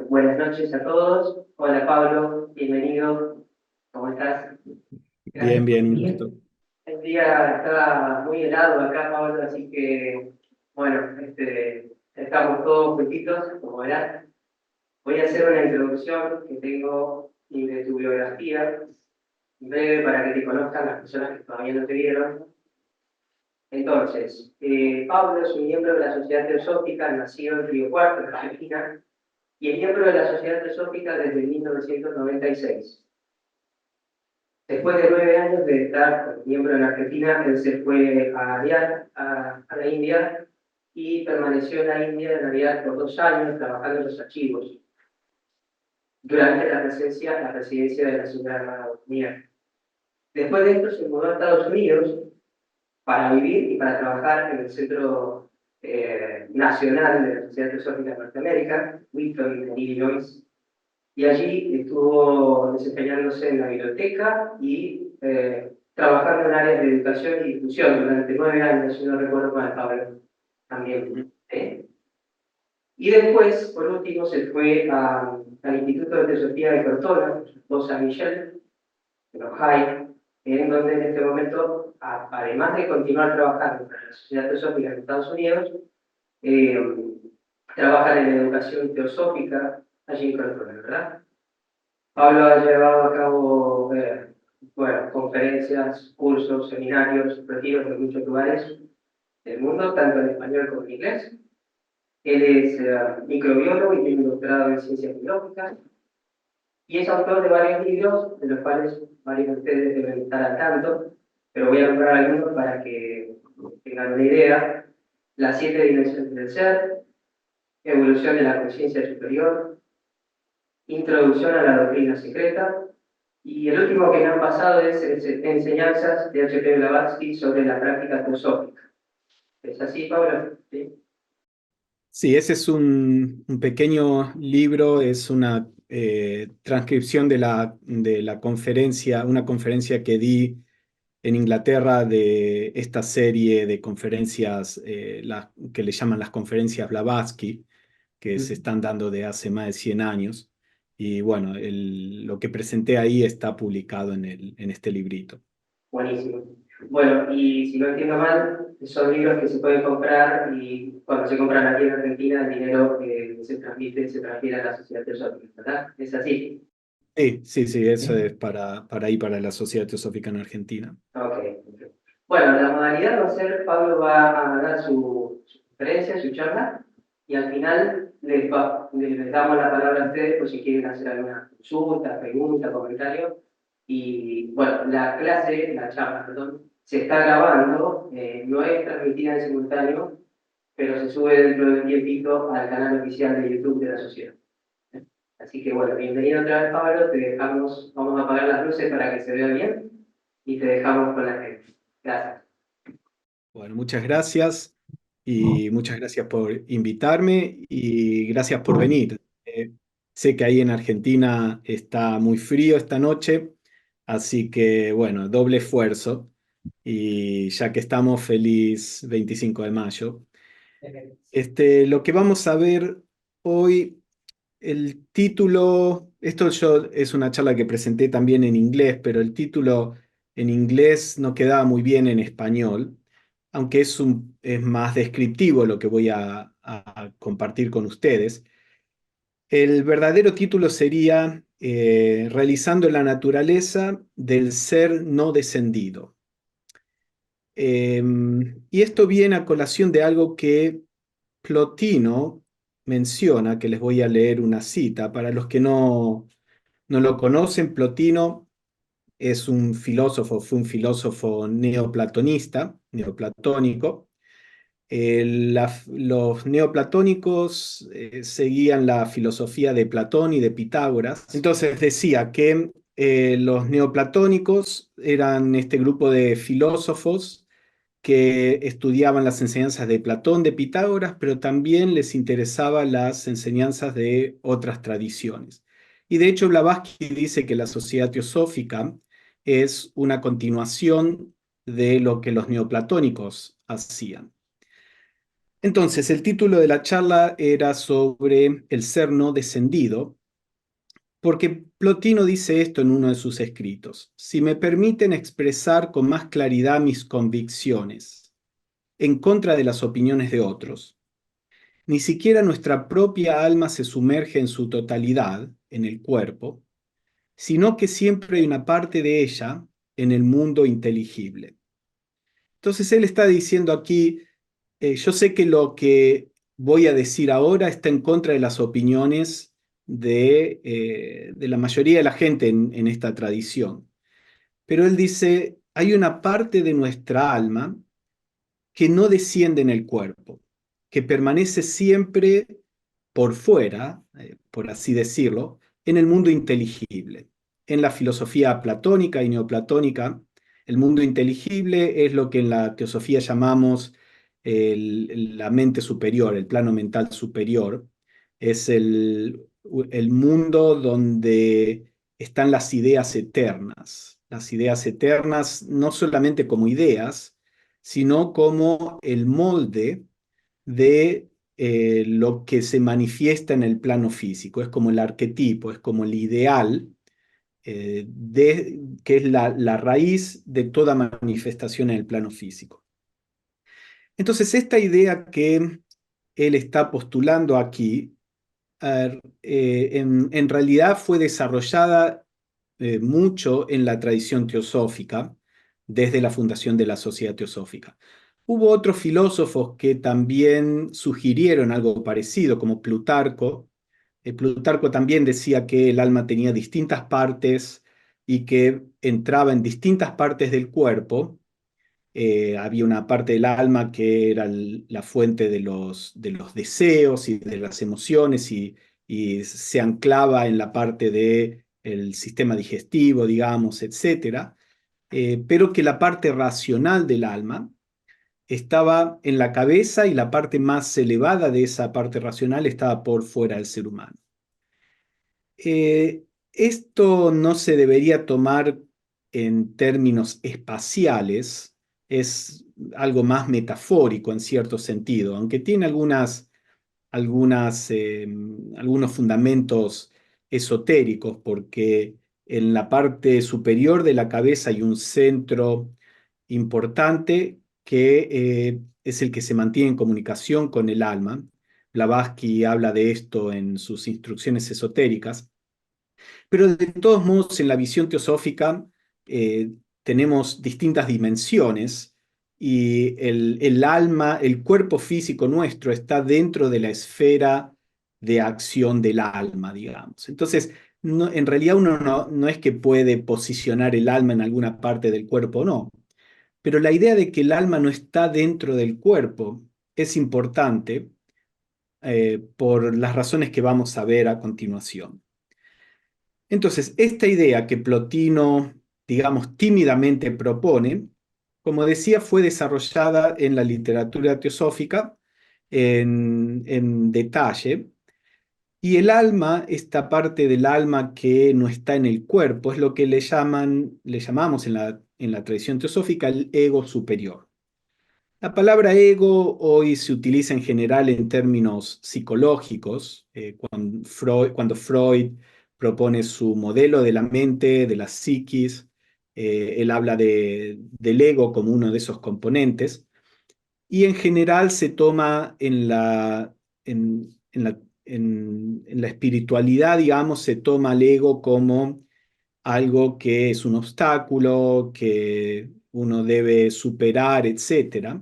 buenas noches a todos. Hola Pablo, bienvenido. ¿Cómo estás? Bien, Gracias por bien, un venir. gusto. El día está muy helado acá, Pablo, así que, bueno, estamos todos juntitos, como verás. Voy a hacer una introducción que tengo de tu biografía, breve para que te conozcan las personas que todavía no te vieron. Entonces, Pablo es un miembro de la Sociedad Teosófica, nacido en Río Cuarto, en Argentina, y es miembro de la Sociedad Teosófica desde 1996. Después de 9 años de estar miembro en Argentina, él se fue a la India, y permaneció en la India en realidad por 2 años trabajando en los archivos durante la presidencia de la Ciudad Unida. Después de esto se mudó a Estados Unidos para vivir y para trabajar en el Centro Nacional de la Sociedad Teosófica de Norteamérica, Wheaton, en Illinois. Y allí estuvo desempeñándose en la biblioteca y trabajando en áreas de educación y difusión durante 9 años, si no recuerdo mal, Pablo, también. Y después, por último, se fue al Instituto de Teosofía de Cortona, con su esposa Michelle, en Ohio, en donde en este momento, además de continuar trabajando para la Sociedad Teosófica de Estados Unidos, eh, trabajan en educación teosófica allí en Cortona, ¿verdad? Pablo ha llevado a cabo bueno, conferencias, cursos, seminarios, retiros en muchos lugares del mundo, tanto en español como en inglés. Él es microbiólogo y tiene un doctorado en ciencias biológicas y es autor de varios libros, de los cuales varios de ustedes deben estar al tanto, pero voy a nombrar algunos para que tengan una idea. Las 7 dimensiones del ser, evolución de la conciencia superior, introducción a la doctrina secreta, y el último que me han pasado es enseñanzas de H.P. Blavatsky sobre la práctica teosófica. ¿Es así, Pablo? ¿Sí? Sí, ese es un pequeño libro, es una transcripción de la conferencia, una conferencia que di en Inglaterra de esta serie de conferencias, que le llaman las conferencias Blavatsky, que se están dando de hace más de 100 años. Y bueno, lo que presenté ahí está publicado en este librito. Buenísimo. Bueno, y si no entiendo mal, son libros que se pueden comprar y cuando se compran aquí en Argentina, el dinero se transfiere a la sociedad teosófica, ¿verdad? ¿Es así? Sí, sí, sí, eso es para ir para la Sociedad Teosófica en Argentina. Ok. Bueno, la modalidad va a ser, Pablo va a dar su conferencia, su charla, y al final les damos la palabra a ustedes por si quieren hacer alguna consulta, pregunta, comentario. Y bueno, la charla, perdón, se está grabando, no es transmitida en simultáneo, pero se sube dentro de un tiempito al canal oficial de YouTube de la sociedad. Así que bueno, bienvenido otra vez, Pablo, vamos a apagar las luces para que se vea bien y te dejamos con la gente. Gracias. Bueno, muchas gracias y muchas gracias por invitarme y gracias por venir. Sé que ahí en Argentina está muy frío esta noche, así que bueno, doble esfuerzo y ya que estamos, feliz 25 de mayo. Lo que vamos a ver hoy, el título, es una charla que presenté también en inglés, pero el título en inglés no quedaba muy bien en español, aunque es más descriptivo lo que voy a compartir con ustedes. El verdadero título sería Realizando la naturaleza del ser no descendido. Y esto viene a colación de algo que Plotino menciona, que les voy a leer una cita. Para los que no lo conocen, Plotino fue un filósofo neoplatónico. Los neoplatónicos seguían la filosofía de Platón y de Pitágoras. Entonces decía que los neoplatónicos eran este grupo de filósofos que estudiaban las enseñanzas de Platón, de Pitágoras, pero también les interesaban las enseñanzas de otras tradiciones. Y de hecho, Blavatsky dice que la sociedad teosófica es una continuación de lo que los neoplatónicos hacían. Entonces, el título de la charla era sobre el ser no descendido, porque Plotino dice esto en uno de sus escritos. Si me permiten expresar con más claridad mis convicciones en contra de las opiniones de otros, ni siquiera nuestra propia alma se sumerge en su totalidad en el cuerpo, sino que siempre hay una parte de ella en el mundo inteligible. Entonces él está diciendo aquí, yo sé que lo que voy a decir ahora está en contra de las opiniones de la mayoría de la gente en esta tradición, pero él dice, hay una parte de nuestra alma que no desciende en el cuerpo, que permanece siempre por fuera, por así decirlo, en el mundo inteligible. En la filosofía platónica y neoplatónica, el mundo inteligible es lo que en la teosofía llamamos la mente superior, el plano mental superior. Es el mundo donde están las ideas eternas no solamente como ideas, sino como el molde de lo que se manifiesta en el plano físico. Es como el arquetipo, es como el ideal, que es la raíz de toda manifestación en el plano físico. Entonces, esta idea que él está postulando aquí, en realidad fue desarrollada mucho en la tradición teosófica, desde la fundación de la Sociedad Teosófica. Hubo otros filósofos que también sugirieron algo parecido, como Plutarco. Plutarco también decía que el alma tenía distintas partes y que entraba en distintas partes del cuerpo. Había una parte del alma que era la fuente de los deseos y de las emociones y se anclaba en la parte del sistema digestivo, digamos, etcétera, pero que la parte racional del alma estaba en la cabeza y la parte más elevada de esa parte racional estaba por fuera del ser humano. Esto no se debería tomar en términos espaciales, es algo más metafórico en cierto sentido, aunque tiene algunos fundamentos esotéricos, porque en la parte superior de la cabeza hay un centro importante que es el que se mantiene en comunicación con el alma. Blavatsky habla de esto en sus instrucciones esotéricas, pero de todos modos en la visión teosófica eh, tenemos distintas dimensiones y el alma, el cuerpo físico nuestro está dentro de la esfera de acción del alma, digamos. Entonces, en realidad uno no es que puede posicionar el alma en alguna parte del cuerpo, no, pero la idea de que el alma no está dentro del cuerpo es importante por las razones que vamos a ver a continuación. Entonces, esta idea que Plotino, digamos, tímidamente propone, como decía, fue desarrollada en la literatura teosófica en detalle, y el alma, esta parte del alma que no está en el cuerpo, es lo que le llamamos en la tradición teosófica el ego superior. La palabra ego hoy se utiliza en general en términos psicológicos, cuando Freud propone su modelo de la mente, de la psiquis, él habla del ego como uno de esos componentes, y en general se toma en la espiritualidad, digamos, se toma al ego como algo que es un obstáculo, que uno debe superar, etcétera.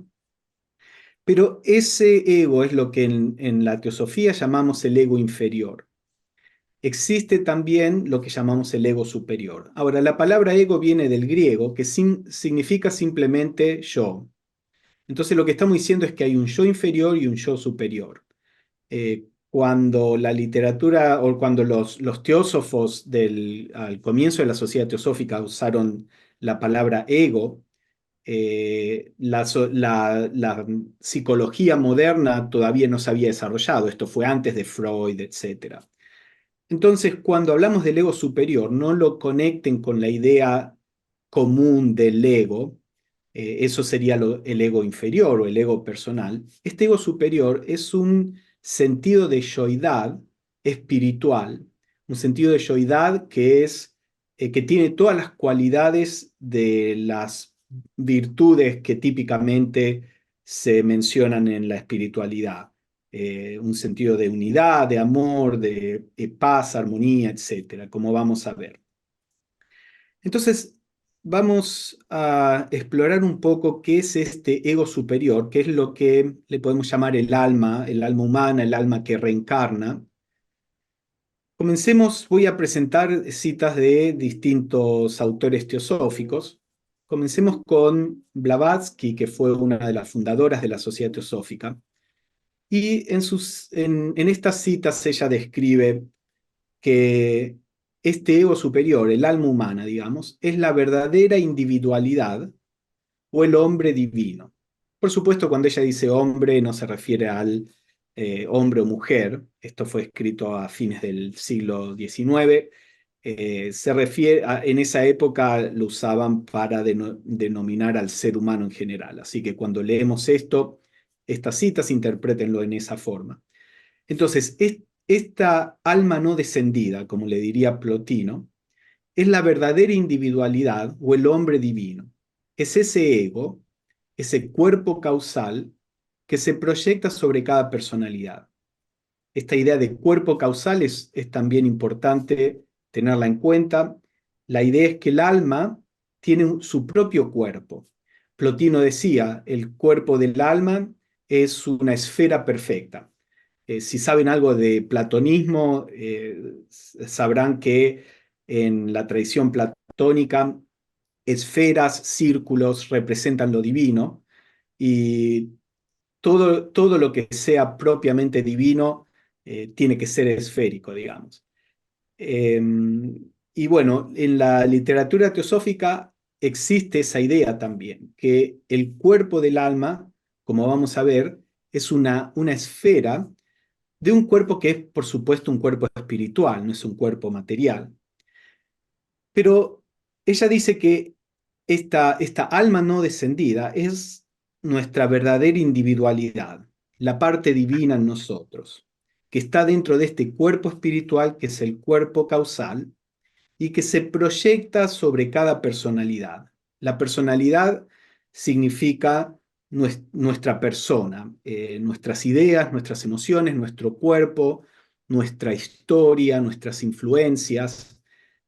Pero ese ego es lo que en la teosofía llamamos el ego inferior. Existe también lo que llamamos el ego superior. Ahora, la palabra ego viene del griego, que significa simplemente yo. Entonces, lo que estamos diciendo es que hay un yo inferior y un yo superior. Cuando la literatura o cuando los teósofos al comienzo de la sociedad teosófica usaron la palabra ego, la psicología moderna todavía no se había desarrollado, esto fue antes de Freud, etc. Entonces, cuando hablamos del ego superior, no lo conecten con la idea común del ego, Eso sería el ego inferior o el ego personal. Este ego superior es un sentido de yoidad espiritual, un sentido de yoidad que tiene todas las cualidades de las virtudes que típicamente se mencionan en la espiritualidad. Un sentido de unidad, de amor, de paz, armonía, etcétera, como vamos a ver. Entonces, vamos a explorar un poco qué es este ego superior, qué es lo que le podemos llamar el alma humana, el alma que reencarna. Comencemos, voy a presentar citas de distintos autores teosóficos. Comencemos con Blavatsky, que fue una de las fundadoras de la Sociedad Teosófica. Y en estas citas ella describe que este ego superior, el alma humana, digamos, es la verdadera individualidad o el hombre divino. Por supuesto, cuando ella dice hombre, no se refiere al hombre o mujer. Esto fue escrito a fines del siglo XIX. En esa época lo usaban para denominar al ser humano en general. Así que cuando leemos estas citas, interprétenlo en esa forma. Entonces, esta alma no descendida, como le diría Plotino, es la verdadera individualidad o el hombre divino. Es ese ego, ese cuerpo causal que se proyecta sobre cada personalidad. Esta idea de cuerpo causal es también importante tenerla en cuenta. La idea es que el alma tiene su propio cuerpo. Plotino decía, el cuerpo del alma es una esfera perfecta. Si saben algo de platonismo, sabrán que en la tradición platónica, esferas, círculos representan lo divino y todo lo que sea propiamente divino tiene que ser esférico, digamos. Eh, y bueno, en la literatura teosófica existe esa idea también, que el cuerpo del alma, como vamos a ver, es una esfera de un cuerpo que es, por supuesto, un cuerpo espiritual, no es un cuerpo material. Pero ella dice que esta alma no descendida es nuestra verdadera individualidad, la parte divina en nosotros, que está dentro de este cuerpo espiritual que es el cuerpo causal y que se proyecta sobre cada personalidad. La personalidad significa nuestra persona, nuestras ideas, nuestras emociones, nuestro cuerpo, nuestra historia, nuestras influencias.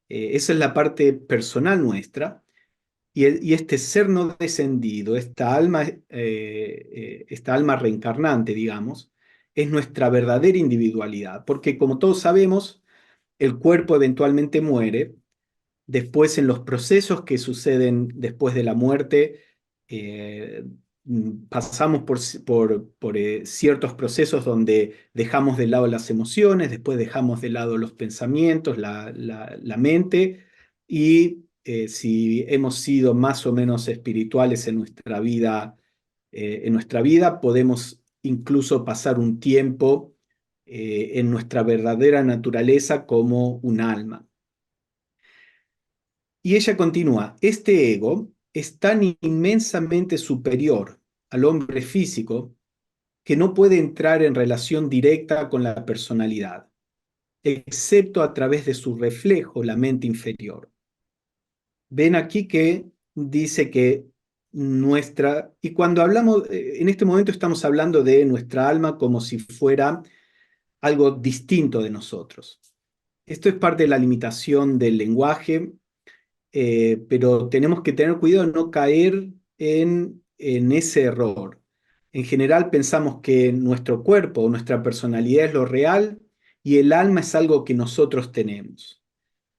Esa es la parte personal nuestra. Y este ser no descendido, esta alma reencarnante, digamos, es nuestra verdadera individualidad, porque como todos sabemos, el cuerpo eventualmente muere. Después, en los procesos que suceden después de la muerte, eh, pasamos por ciertos procesos donde dejamos de lado las emociones, después dejamos de lado los pensamientos, la mente, y si hemos sido más o menos espirituales en nuestra vida, podemos incluso pasar un tiempo en nuestra verdadera naturaleza como un alma. Y ella continúa, este ego es tan inmensamente superior al hombre físico que no puede entrar en relación directa con la personalidad, excepto a través de su reflejo, la mente inferior. Ven aquí que dice que y cuando hablamos, en este momento estamos hablando de nuestra alma como si fuera algo distinto de nosotros. Esto es parte de la limitación del lenguaje. Pero tenemos que tener cuidado de no caer en ese error. En general pensamos que nuestro cuerpo o nuestra personalidad es lo real y el alma es algo que nosotros tenemos,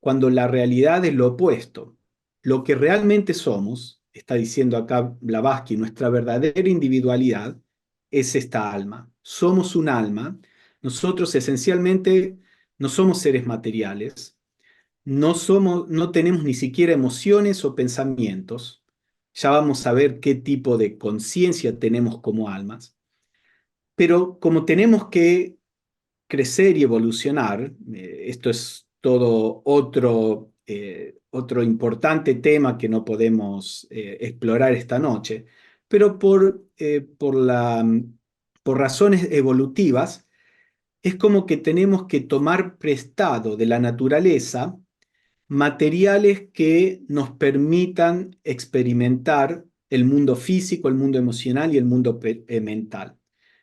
cuando la realidad es lo opuesto. Lo que realmente somos, está diciendo acá Blavatsky, nuestra verdadera individualidad es esta alma. Somos un alma. Nosotros esencialmente no somos seres materiales, no tenemos ni siquiera emociones o pensamientos. Ya vamos a ver qué tipo de conciencia tenemos como almas. Pero como tenemos que crecer y evolucionar, esto es todo otro importante tema que no podemos explorar esta noche, pero por razones evolutivas, es como que tenemos que tomar prestado de la naturaleza materiales que nos permitan experimentar el mundo físico, el mundo emocional y el mundo mental.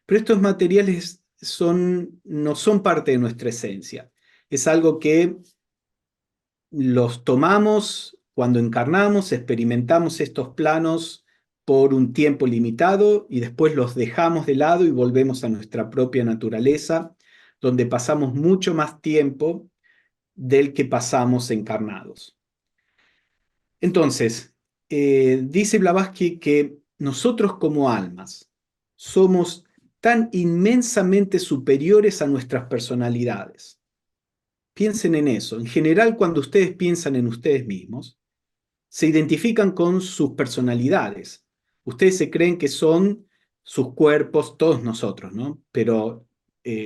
Pero estos materiales no son parte de nuestra esencia. Es algo que los tomamos cuando encarnamos, experimentamos estos planos por un tiempo limitado y después los dejamos de lado y volvemos a nuestra propia naturaleza, donde pasamos mucho más tiempo del que pasamos encarnados. Entonces, dice Blavatsky que nosotros como almas somos tan inmensamente superiores a nuestras personalidades. Piensen en eso. En general, cuando ustedes piensan en ustedes mismos, se identifican con sus personalidades. Ustedes se creen que son sus cuerpos, todos nosotros, ¿no? Pero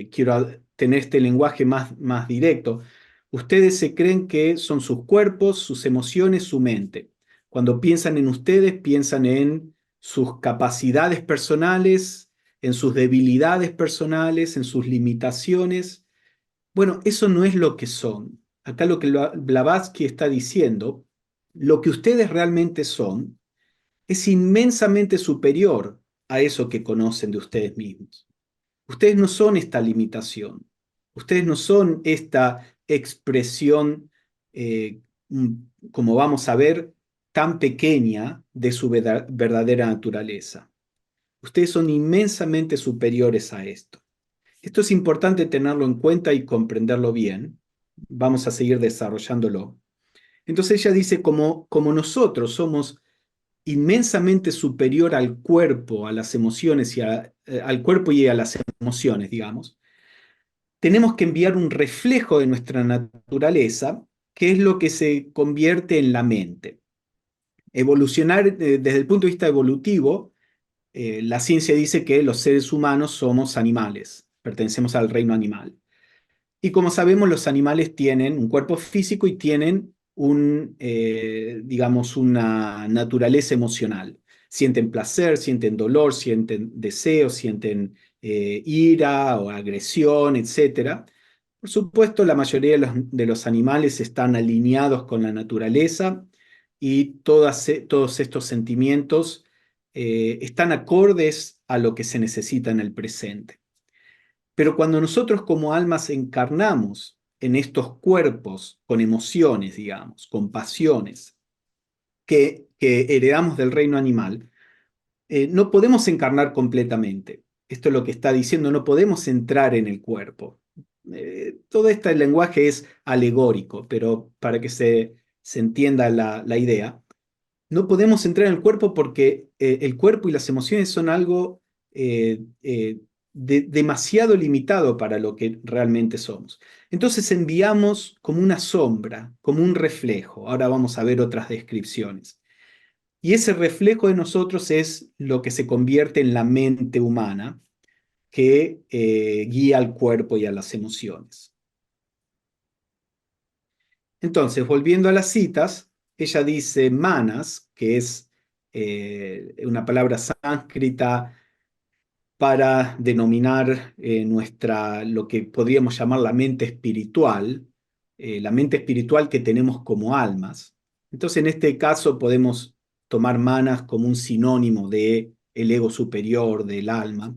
quiero tener este lenguaje más directo. Ustedes se creen que son sus cuerpos, sus emociones, su mente. Cuando piensan en ustedes, piensan en sus capacidades personales, en sus debilidades personales, en sus limitaciones. Bueno, eso no es lo que son. Acá lo que Blavatsky está diciendo, lo que ustedes realmente son, es inmensamente superior a eso que conocen de ustedes mismos. Ustedes no son esta limitación. Ustedes no son esta expresión, eh, como vamos a ver, tan pequeña de su verdadera naturaleza. Ustedes son inmensamente superiores a esto. Esto es importante tenerlo en cuenta y comprenderlo bien. Vamos a seguir desarrollándolo. Entonces ella dice, como nosotros somos inmensamente superior al cuerpo, a las emociones al cuerpo y a las emociones, digamos, tenemos que enviar un reflejo de nuestra naturaleza, que es lo que se convierte en la mente. Evolucionar desde el punto de vista evolutivo, la ciencia dice que los seres humanos somos animales, pertenecemos al reino animal. Y como sabemos, los animales tienen un cuerpo físico y tienen digamos, una naturaleza emocional. Sienten placer, sienten dolor, sienten deseo, sienten ira o agresión, etcétera. Por supuesto, la mayoría de los animales están alineados con la naturaleza y todos estos sentimientos están acordes a lo que se necesita en el presente. Pero cuando nosotros como almas encarnamos en estos cuerpos con emociones, digamos, con pasiones que heredamos del reino animal, no podemos encarnar completamente. Esto es lo que está diciendo, no podemos entrar en el cuerpo. Todo este lenguaje es alegórico, pero para que se entienda la idea, no podemos entrar en el cuerpo porque el cuerpo y las emociones son algo demasiado limitado para lo que realmente somos. Entonces enviamos como una sombra, como un reflejo. Ahora vamos a ver otras descripciones. Y ese reflejo de nosotros es lo que se convierte en la mente humana que guía al cuerpo y a las emociones. Entonces, volviendo a las citas, ella dice manas, que es una palabra sánscrita para denominar lo que podríamos llamar la mente espiritual que tenemos como almas. Entonces, en este caso podemos tomar manas como un sinónimo de el ego superior, del alma.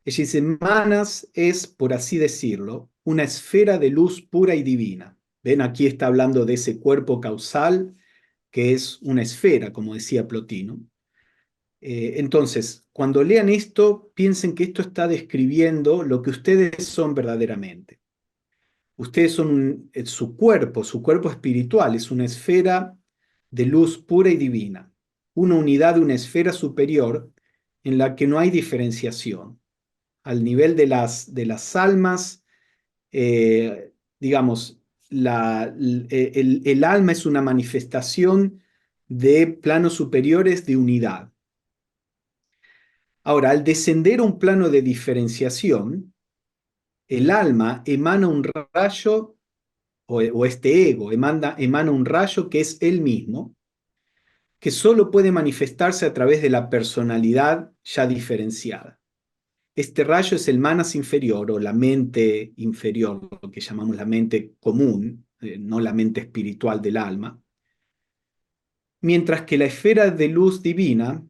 Ella dice, manas es, por así decirlo, una esfera de luz pura y divina. Ven, aquí está hablando de ese cuerpo causal que es una esfera, como decía Plotino. Entonces, cuando lean esto, piensen que esto está describiendo lo que ustedes son verdaderamente. Ustedes son su cuerpo espiritual es una esfera de luz pura y divina, una unidad de una esfera superior en la que no hay diferenciación. Al nivel de las almas, digamos, el alma es una manifestación de planos superiores de unidad. Ahora, al descender a un plano de diferenciación, el alma emana un rayo o este ego, emana un rayo que es él mismo, que solo puede manifestarse a través de la personalidad ya diferenciada. Este rayo es el manas inferior o la mente inferior, lo que llamamos la mente común, no la mente espiritual del alma, mientras que la esfera de luz divina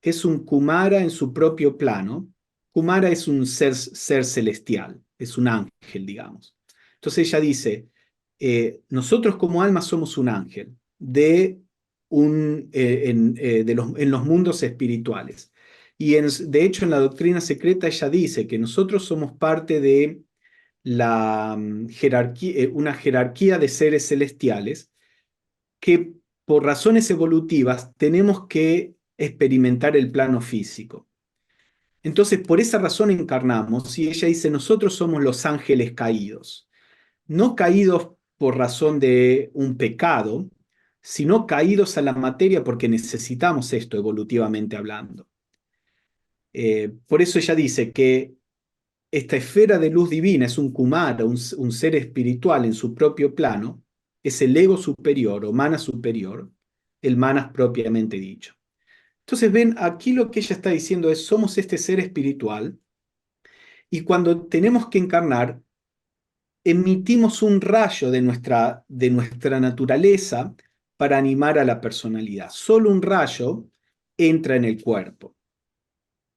es un Kumara en su propio plano. Kumara es un ser celestial, es un ángel, digamos. Entonces ella dice, nosotros como alma somos un ángel en los mundos espirituales. Y de hecho en la doctrina secreta ella dice que nosotros somos parte de una jerarquía de seres celestiales que por razones evolutivas tenemos que experimentar el plano físico. Entonces, por esa razón encarnamos, y ella dice, nosotros somos los ángeles caídos, no caídos por razón de un pecado, sino caídos a la materia porque necesitamos esto evolutivamente hablando. Por eso ella dice que esta esfera de luz divina es un kumara, un ser espiritual en su propio plano, es el ego superior o manas superior, el manas propiamente dicho. Entonces ven, aquí lo que ella está diciendo es, somos este ser espiritual y cuando tenemos que encarnar, emitimos un rayo de nuestra naturaleza para animar a la personalidad. Solo un rayo entra en el cuerpo.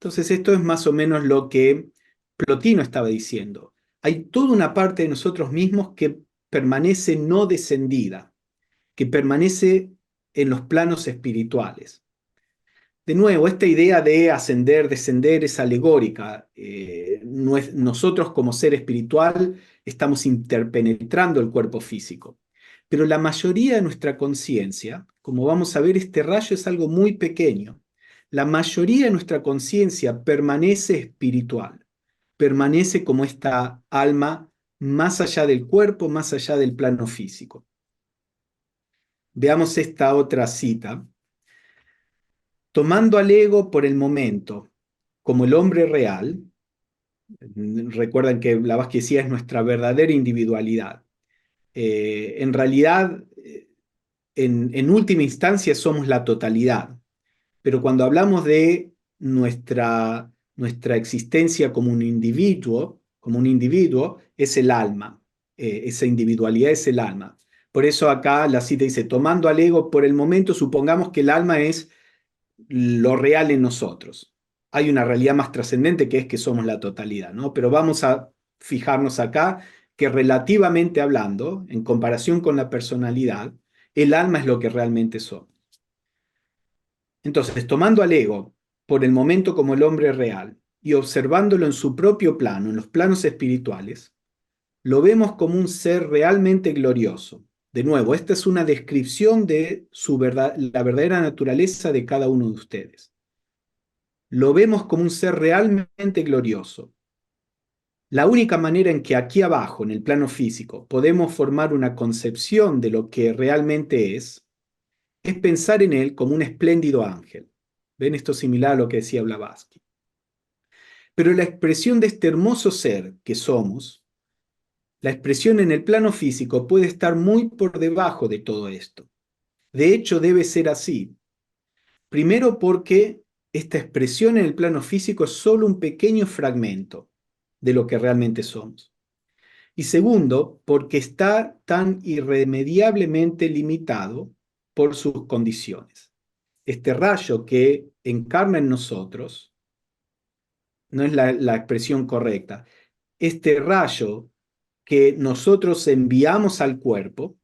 Entonces esto es más o menos lo que Plotino estaba diciendo. Hay toda una parte de nosotros mismos que permanece no descendida, que permanece en los planos espirituales. De nuevo, esta idea de ascender, descender es alegórica. Nosotros como ser espiritual estamos interpenetrando el cuerpo físico. Pero la mayoría de nuestra conciencia, como vamos a ver, este rayo es algo muy pequeño. La mayoría de nuestra conciencia permanece espiritual, permanece como esta alma más allá del cuerpo, más allá del plano físico. Veamos esta otra cita. Tomando al ego por el momento como el hombre real, recuerden que Blavatsky decía es nuestra verdadera individualidad. En realidad, en última instancia somos la totalidad, pero cuando hablamos de nuestra existencia como un individuo es el alma, esa individualidad es el alma. Por eso acá la cita dice, tomando al ego por el momento, supongamos que el alma es lo real en nosotros. Hay una realidad más trascendente que es que somos la totalidad, ¿no? Pero vamos a fijarnos acá que relativamente hablando, en comparación con la personalidad, el alma es lo que realmente somos. Entonces, tomando al ego por el momento como el hombre real y observándolo en su propio plano, en los planos espirituales, lo vemos como un ser realmente glorioso. De nuevo, esta es una descripción de la verdadera naturaleza de cada uno de ustedes. Lo vemos como un ser realmente glorioso. La única manera en que aquí abajo, en el plano físico, podemos formar una concepción de lo que realmente es pensar en él como un espléndido ángel. ¿Ven? Esto es similar a lo que decía Blavatsky. Pero la expresión de este hermoso ser que somos, la expresión en el plano físico puede estar muy por debajo de todo esto. De hecho, debe ser así. Primero porque esta expresión en el plano físico es solo un pequeño fragmento de lo que realmente somos. Y segundo, porque está tan irremediablemente limitado por sus condiciones. Este rayo que encarna en nosotros, no es la expresión correcta, este rayo que nosotros enviamos al cuerpo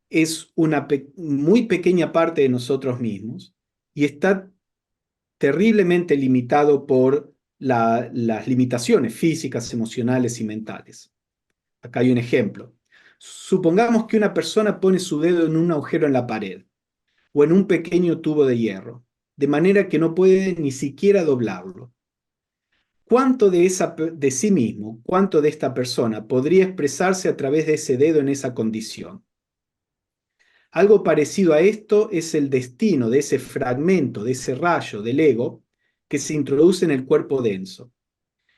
es una muy pequeña parte de nosotros mismos y está terriblemente limitado por las limitaciones físicas, emocionales y mentales. Acá hay un ejemplo. Supongamos que una persona pone su dedo en un agujero en la pared o en un pequeño tubo de hierro, de manera que no puede ni siquiera doblarlo. ¿Cuánto de sí mismo, cuánto de esta persona podría expresarse a través de ese dedo en esa condición? Algo parecido a esto es el destino de ese fragmento, de ese rayo del ego que se introduce en el cuerpo denso.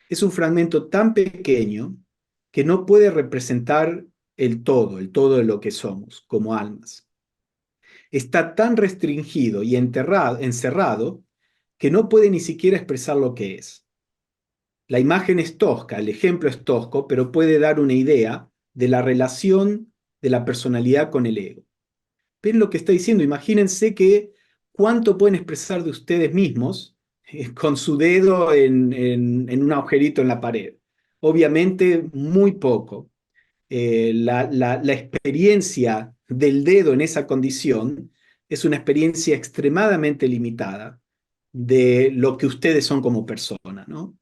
Es un fragmento tan pequeño que no puede representar el todo de lo que somos como almas. Está tan restringido y encerrado que no puede ni siquiera expresar lo que es. La imagen es tosca, el ejemplo es tosco, pero puede dar una idea de la relación de la personalidad con el ego. ¿Ven lo que está diciendo? Imagínense que cuánto pueden expresar de ustedes mismos con su dedo en un agujerito en la pared. Obviamente muy poco. La experiencia del dedo en esa condición es una experiencia extremadamente limitada de lo que ustedes son como personas, ¿no?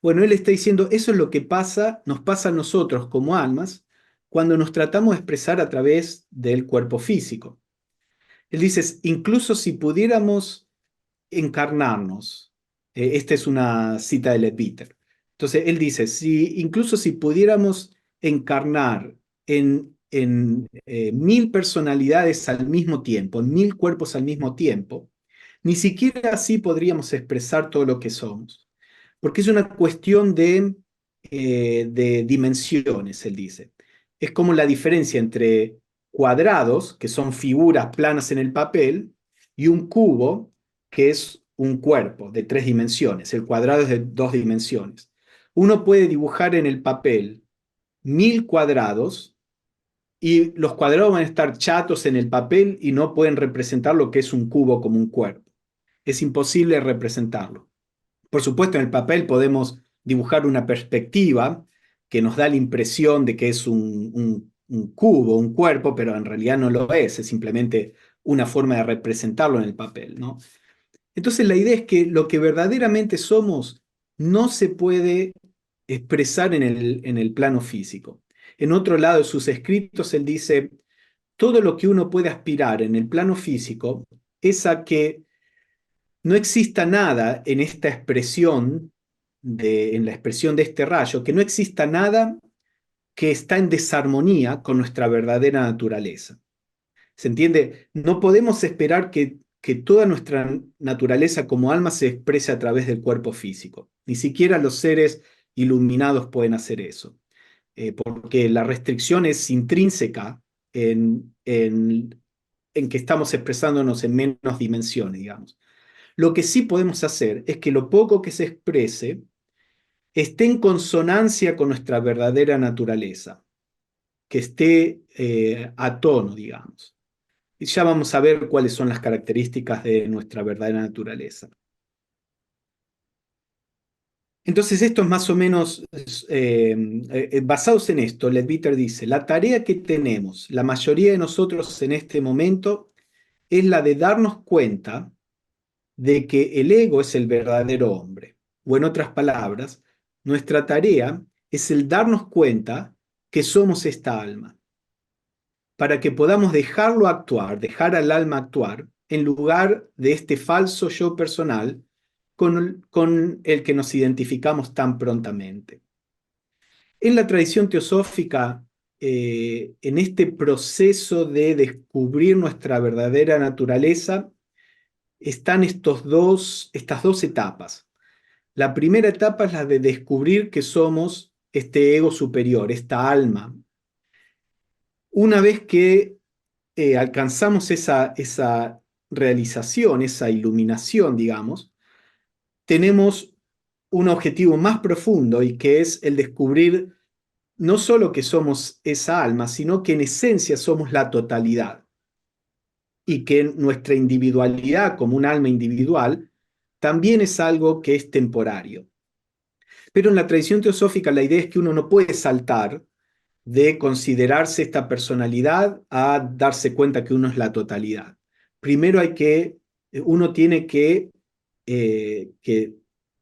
Bueno, él está diciendo, eso es lo que pasa, nos pasa a nosotros como almas cuando nos tratamos de expresar a través del cuerpo físico. Él dice, incluso si pudiéramos encarnarnos, esta es una cita de Leadbeater. Entonces, él dice, incluso si pudiéramos encarnar en 1000 personalidades al mismo tiempo, en 1000 cuerpos al mismo tiempo, ni siquiera así podríamos expresar todo lo que somos. Porque es una cuestión de dimensiones, él dice. Es como la diferencia entre cuadrados, que son figuras planas en el papel, y un cubo, que es un cuerpo de 3 dimensiones. El cuadrado es de 2 dimensiones. Uno puede dibujar en el papel 1000 cuadrados y los cuadrados van a estar chatos en el papel y no pueden representar lo que es un cubo como un cuerpo. Es imposible representarlo. Por supuesto, en el papel podemos dibujar una perspectiva que nos da la impresión de que es un cubo, un cuerpo, pero en realidad no lo es simplemente una forma de representarlo en el papel, ¿no? Entonces la idea es que lo que verdaderamente somos no se puede expresar en el plano físico. En otro lado de sus escritos, él dice, todo lo que uno puede aspirar en el plano físico es a que no exista nada en esta expresión, en la expresión de este rayo, que no exista nada que está en desarmonía con nuestra verdadera naturaleza. ¿Se entiende? No podemos esperar que toda nuestra naturaleza como alma se exprese a través del cuerpo físico. Ni siquiera los seres iluminados pueden hacer eso, porque la restricción es intrínseca en que estamos expresándonos en menos dimensiones, digamos. Lo que sí podemos hacer es que lo poco que se exprese esté en consonancia con nuestra verdadera naturaleza, que esté a tono, digamos. Y ya vamos a ver cuáles son las características de nuestra verdadera naturaleza. Entonces, esto es más o menos, basados en esto, Leadbeater dice, la tarea que tenemos, la mayoría de nosotros en este momento, es la de darnos cuenta de que el ego es el verdadero hombre. O en otras palabras, nuestra tarea es el darnos cuenta que somos esta alma, para que podamos dejarlo actuar, dejar al alma actuar, en lugar de este falso yo personal con el que nos identificamos tan prontamente. En la tradición teosófica, en este proceso de descubrir nuestra verdadera naturaleza, están estas dos etapas. La primera etapa es la de descubrir que somos este ego superior, esta alma. Una vez que alcanzamos esa realización, esa iluminación, digamos, tenemos un objetivo más profundo y que es el descubrir no solo que somos esa alma, sino que en esencia somos la totalidad y que nuestra individualidad como un alma individual también es algo que es temporario. Pero en la tradición teosófica la idea es que uno no puede saltar de considerarse esta personalidad a darse cuenta que uno es la totalidad. Primero uno tiene que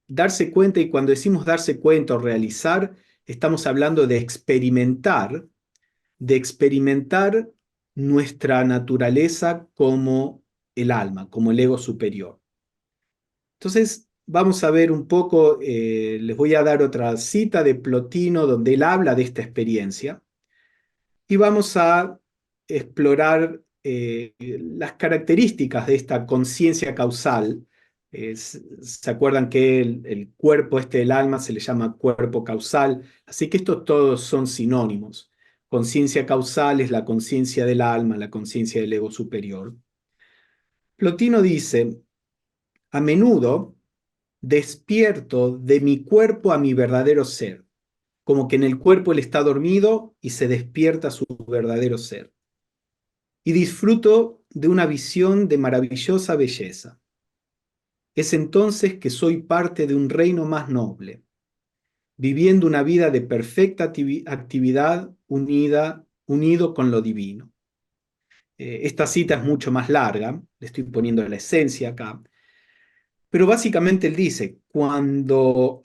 darse cuenta, y cuando decimos darse cuenta o realizar, estamos hablando de experimentar nuestra naturaleza como el alma, como el ego superior. Entonces, vamos a ver un poco, les voy a dar otra cita de Plotino donde él habla de esta experiencia y vamos a explorar las características de esta conciencia causal. ¿Se acuerdan que el cuerpo del alma se le llama cuerpo causal? Así que estos todos son sinónimos. conciencia causal es la conciencia del alma, la conciencia del ego superior. Plotino dice, a menudo despierto de mi cuerpo a mi verdadero ser, como que en el cuerpo él está dormido y se despierta su verdadero ser. Y disfruto de una visión de maravillosa belleza. Es entonces que soy parte de un reino más noble, viviendo una vida de perfecta actividad unido con lo divino. Esta cita es mucho más larga, le estoy poniendo la esencia acá, pero básicamente él dice, cuando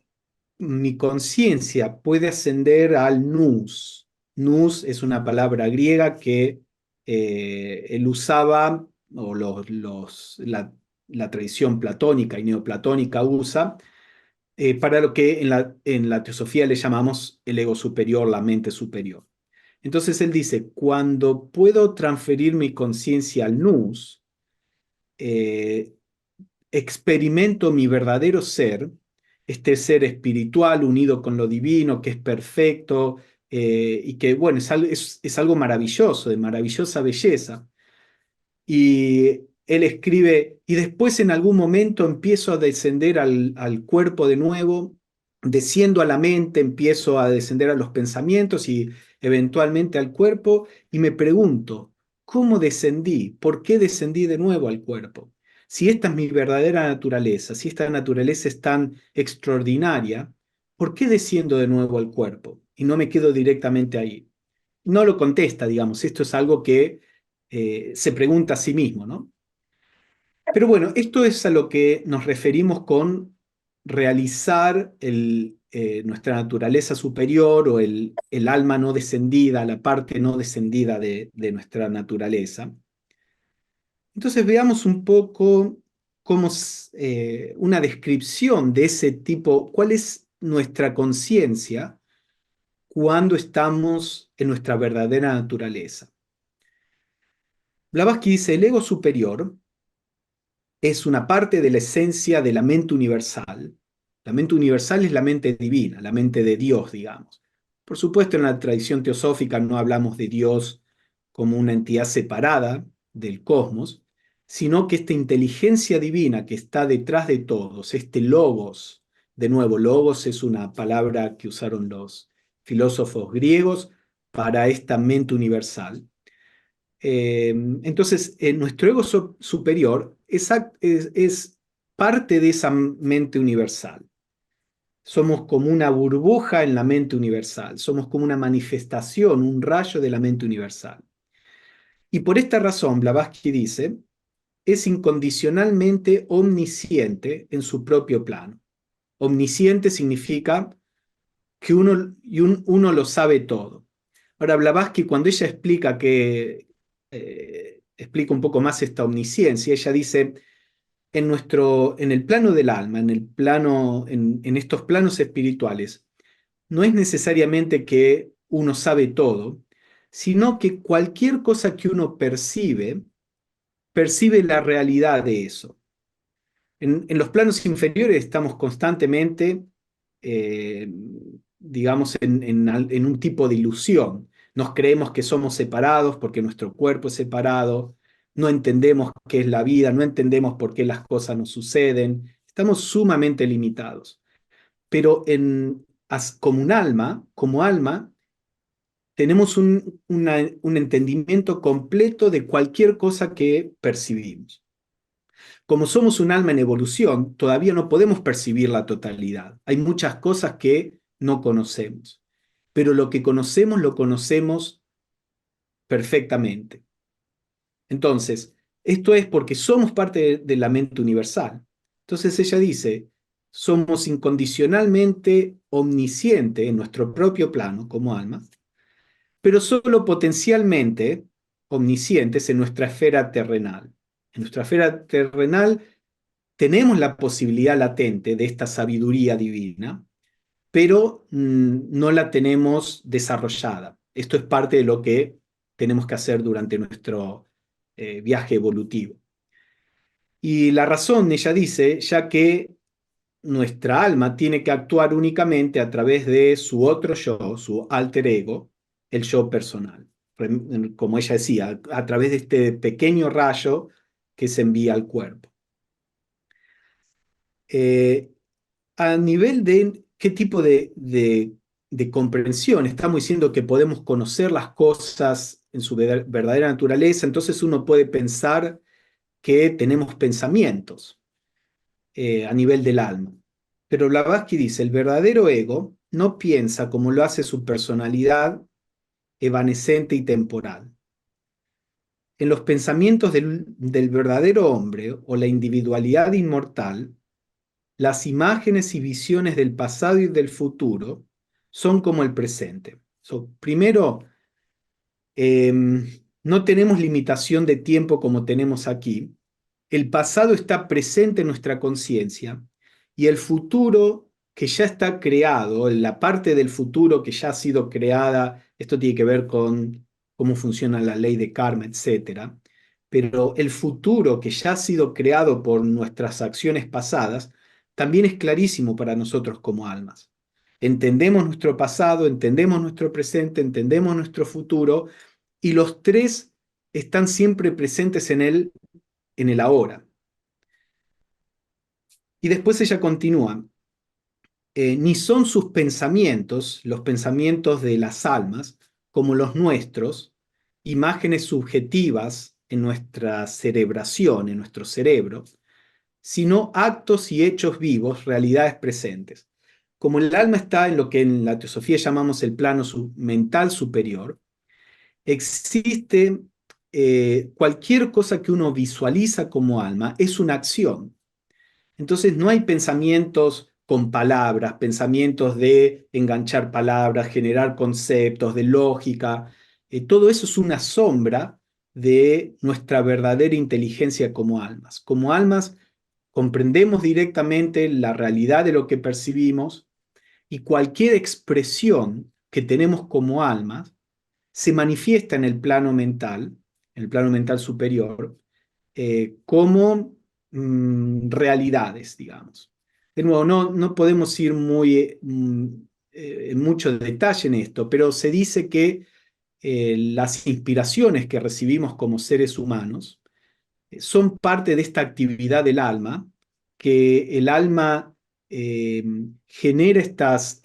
mi conciencia puede ascender al nous. Nous es una palabra griega que él usaba, o la tradición platónica y neoplatónica usa, para lo que en la teosofía le llamamos el ego superior, la mente superior. Entonces él dice, cuando puedo transferir mi conciencia al nous, eh, experimento mi verdadero ser, este ser espiritual unido con lo divino, que es perfecto, y que, bueno, es algo maravilloso, de maravillosa belleza. Y él escribe, y después en algún momento empiezo a descender al cuerpo de nuevo, desciendo a la mente, empiezo a descender a los pensamientos y eventualmente al cuerpo, y me pregunto, ¿cómo descendí? ¿Por qué descendí de nuevo al cuerpo? Si esta es mi verdadera naturaleza, si esta naturaleza es tan extraordinaria, ¿por qué desciendo de nuevo al cuerpo y no me quedo directamente ahí? No lo contesta, digamos, esto es algo que se pregunta a sí mismo, ¿no? Pero bueno, esto es a lo que nos referimos con realizar nuestra naturaleza superior o el alma no descendida, la parte no descendida de nuestra naturaleza. Entonces veamos un poco cómo una descripción de ese tipo, cuál es nuestra conciencia cuando estamos en nuestra verdadera naturaleza. Blavatsky dice, el ego superior es una parte de la esencia de la mente universal. La mente universal es la mente divina, la mente de Dios, digamos. Por supuesto, en la tradición teosófica no hablamos de Dios como una entidad separada del cosmos, sino que esta inteligencia divina que está detrás de todos, este logos, de nuevo, logos es una palabra que usaron los filósofos griegos para esta mente universal. Entonces, nuestro ego superior es parte de esa mente universal. Somos como una burbuja en la mente universal, somos como una manifestación, un rayo de la mente universal. Y por esta razón, Blavatsky dice, es incondicionalmente omnisciente en su propio plano. Omnisciente significa que uno lo sabe todo. Ahora, Blavatsky, cuando ella explica explica un poco más esta omnisciencia, ella dice, en el plano del alma, en estos planos espirituales, no es necesariamente que uno sabe todo, sino que cualquier cosa que uno percibe la realidad de eso. En los planos inferiores estamos constantemente, eh, digamos, en un tipo de ilusión. Nos creemos que somos separados porque nuestro cuerpo es separado, no entendemos qué es la vida, no entendemos por qué las cosas nos suceden, estamos sumamente limitados. Pero como alma, tenemos un entendimiento completo de cualquier cosa que percibimos. Como somos un alma en evolución, todavía no podemos percibir la totalidad. Hay muchas cosas que no conocemos, pero lo que conocemos lo conocemos perfectamente. Entonces, esto es porque somos parte de la mente universal. Entonces ella dice, somos incondicionalmente omniscientes en nuestro propio plano como alma, pero solo potencialmente omniscientes en nuestra esfera terrenal. En nuestra esfera terrenal tenemos la posibilidad latente de esta sabiduría divina, pero no la tenemos desarrollada. Esto es parte de lo que tenemos que hacer durante nuestro viaje evolutivo. Y la razón, ella dice, ya que nuestra alma tiene que actuar únicamente a través de su otro yo, su alter ego, el yo personal. Como ella decía, a través de este pequeño rayo que se envía al cuerpo. A nivel de qué tipo de comprensión, estamos diciendo que podemos conocer las cosas en su verdadera naturaleza, entonces uno puede pensar que tenemos pensamientos a nivel del alma. Pero Blavatsky dice, el verdadero ego no piensa como lo hace su personalidad evanescente y temporal. En los pensamientos del verdadero hombre o la individualidad inmortal, las imágenes y visiones del pasado y del futuro son como el presente. Primero, no tenemos limitación de tiempo como tenemos aquí. El pasado está presente en nuestra conciencia y el futuro que ya está creado, la parte del futuro que ya ha sido creada, esto tiene que ver con cómo funciona la ley de karma, etcétera, pero el futuro que ya ha sido creado por nuestras acciones pasadas también es clarísimo para nosotros como almas. Entendemos nuestro pasado, entendemos nuestro presente, entendemos nuestro futuro y los tres están siempre presentes en el ahora. Y después ella continúa, ni son sus pensamientos, los pensamientos de las almas, como los nuestros, imágenes subjetivas en nuestra cerebración, en nuestro cerebro, sino actos y hechos vivos, realidades presentes. Como el alma está en lo que en la teosofía llamamos el plano mental superior, existe cualquier cosa que uno visualiza como alma es una acción. Entonces no hay pensamientos con palabras, pensamientos de enganchar palabras, generar conceptos, de lógica. Todo eso es una sombra de nuestra verdadera inteligencia como almas. Como almas comprendemos directamente la realidad de lo que percibimos y cualquier expresión que tenemos como almas se manifiesta en el plano mental superior, como realidades, digamos. De nuevo, no podemos ir en mucho detalle en esto, pero se dice que las inspiraciones que recibimos como seres humanos son parte de esta actividad del alma, que el alma eh, genera estas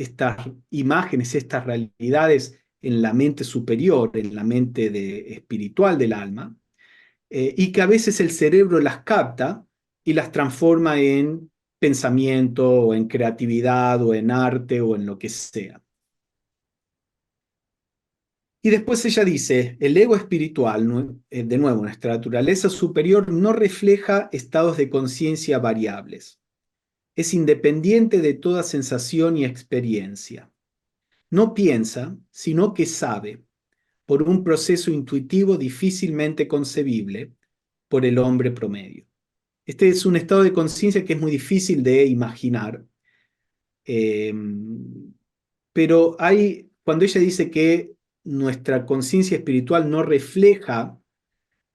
imágenes, estas realidades en la mente superior, en la mente espiritual del alma, y que a veces el cerebro las capta y las transforma en pensamiento o en creatividad o en arte o en lo que sea. Y después ella dice, el ego espiritual, de nuevo, nuestra naturaleza superior no refleja estados de conciencia variables. Es independiente de toda sensación y experiencia. No piensa, sino que sabe, por un proceso intuitivo difícilmente concebible por el hombre promedio. Este es un estado de conciencia que es muy difícil de imaginar, eh, pero cuando ella dice que nuestra conciencia espiritual no refleja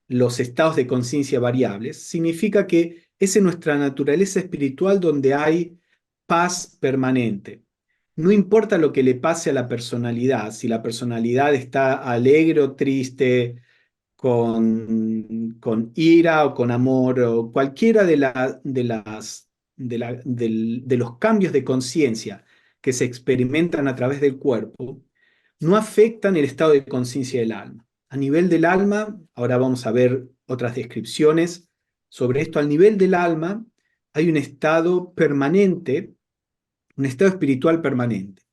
los estados de conciencia variables, significa que es en nuestra naturaleza espiritual donde hay paz permanente. No importa lo que le pase a la personalidad, si la personalidad está alegre o triste, con ira o con amor, o cualquiera de los cambios de conciencia que se experimentan a través del cuerpo, no afectan el estado de conciencia del alma. A nivel del alma, ahora vamos a ver otras descripciones sobre esto, al nivel del alma hay un estado permanente, un estado espiritual permanente.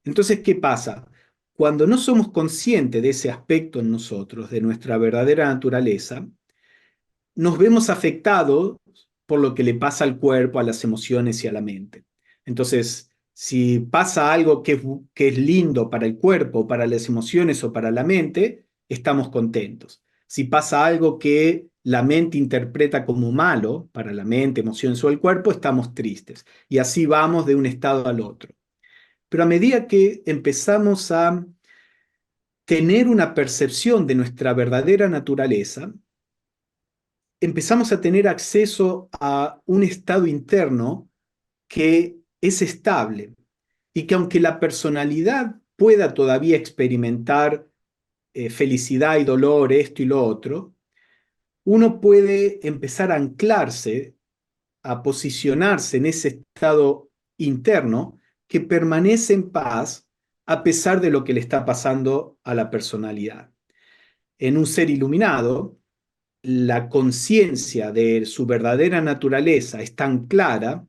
Entonces, ¿qué pasa? Cuando no somos conscientes de ese aspecto en nosotros, de nuestra verdadera naturaleza, nos vemos afectados por lo que le pasa al cuerpo, a las emociones y a la mente. Entonces, si pasa algo que es lindo para el cuerpo, para las emociones o para la mente, estamos contentos. Si pasa algo que la mente interpreta como malo para la mente, emociones o el cuerpo, estamos tristes. Y así vamos de un estado al otro. Pero a medida que empezamos a tener una percepción de nuestra verdadera naturaleza, empezamos a tener acceso a un estado interno que es estable y que aunque la personalidad pueda todavía experimentar felicidad y dolor, esto y lo otro, uno puede empezar a anclarse, a posicionarse en ese estado interno que permanece en paz a pesar de lo que le está pasando a la personalidad. En un ser iluminado, la conciencia de su verdadera naturaleza es tan clara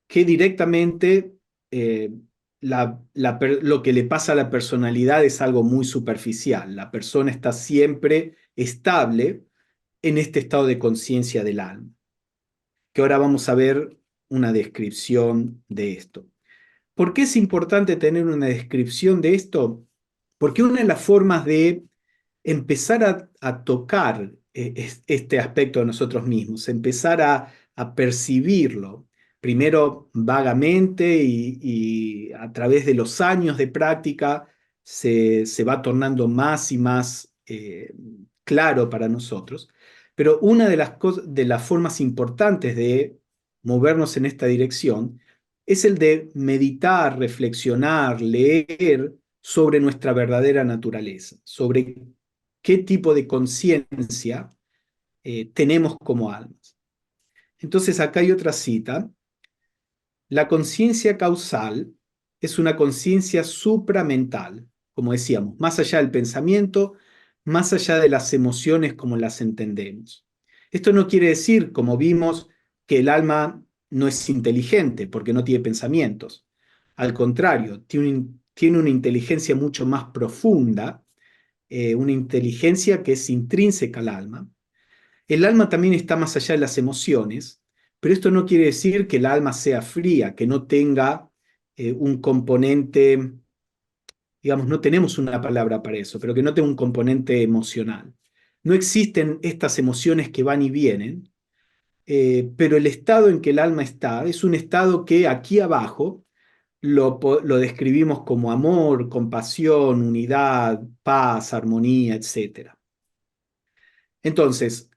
que directamente eh, lo que le pasa a la personalidad es algo muy superficial. La persona está siempre estable en este estado de conciencia del alma, que ahora vamos a ver una descripción de esto. ¿Por qué es importante tener una descripción de esto? Porque una de las formas de empezar a tocar este aspecto de nosotros mismos, empezar a percibirlo, primero vagamente y a través de los años de práctica se va tornando más y más claro para nosotros. Pero una de las formas importantes de movernos en esta dirección es el de meditar, reflexionar, leer sobre nuestra verdadera naturaleza, sobre qué tipo de conciencia tenemos como almas. Entonces acá hay otra cita. La conciencia causal es una conciencia supramental, como decíamos, más allá del pensamiento, más allá de las emociones como las entendemos. Esto no quiere decir, como vimos, que el alma no es inteligente porque no tiene pensamientos. Al contrario, tiene una inteligencia mucho más profunda, una inteligencia que es intrínseca al alma. El alma también está más allá de las emociones, pero esto no quiere decir que el alma sea fría, que no tenga un componente, digamos, no tenemos una palabra para eso, pero que no tenga un componente emocional. No existen estas emociones que van y vienen, pero el estado en que el alma está es un estado que aquí abajo lo describimos como amor, compasión, unidad, paz, armonía, etcétera. Entonces,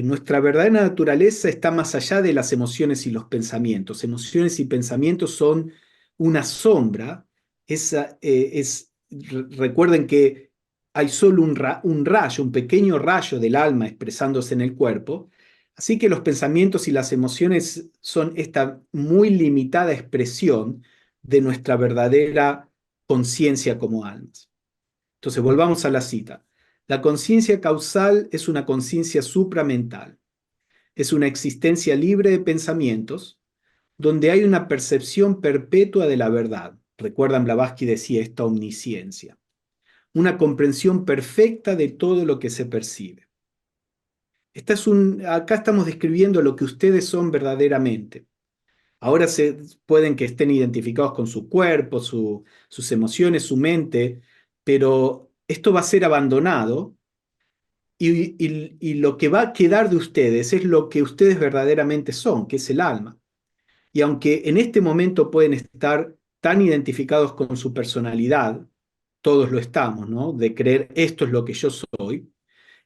nuestra verdadera naturaleza está más allá de las emociones y los pensamientos. Emociones y pensamientos son una sombra. Recuerden que hay solo un rayo, un pequeño rayo del alma expresándose en el cuerpo. Así que los pensamientos y las emociones son esta muy limitada expresión de nuestra verdadera conciencia como almas. Entonces, volvamos a la cita. La conciencia causal es una conciencia supramental. Es una existencia libre de pensamientos donde hay una percepción perpetua de la verdad. Recuerdan, Blavatsky decía esta omnisciencia. Una comprensión perfecta de todo lo que se percibe. Acá estamos describiendo lo que ustedes son verdaderamente. Ahora pueden que estén identificados con su cuerpo, sus emociones, su mente, pero esto va a ser abandonado y lo que va a quedar de ustedes es lo que ustedes verdaderamente son, que es el alma. Y aunque en este momento pueden estar tan identificados con su personalidad, todos lo estamos, ¿no? De creer esto es lo que yo soy,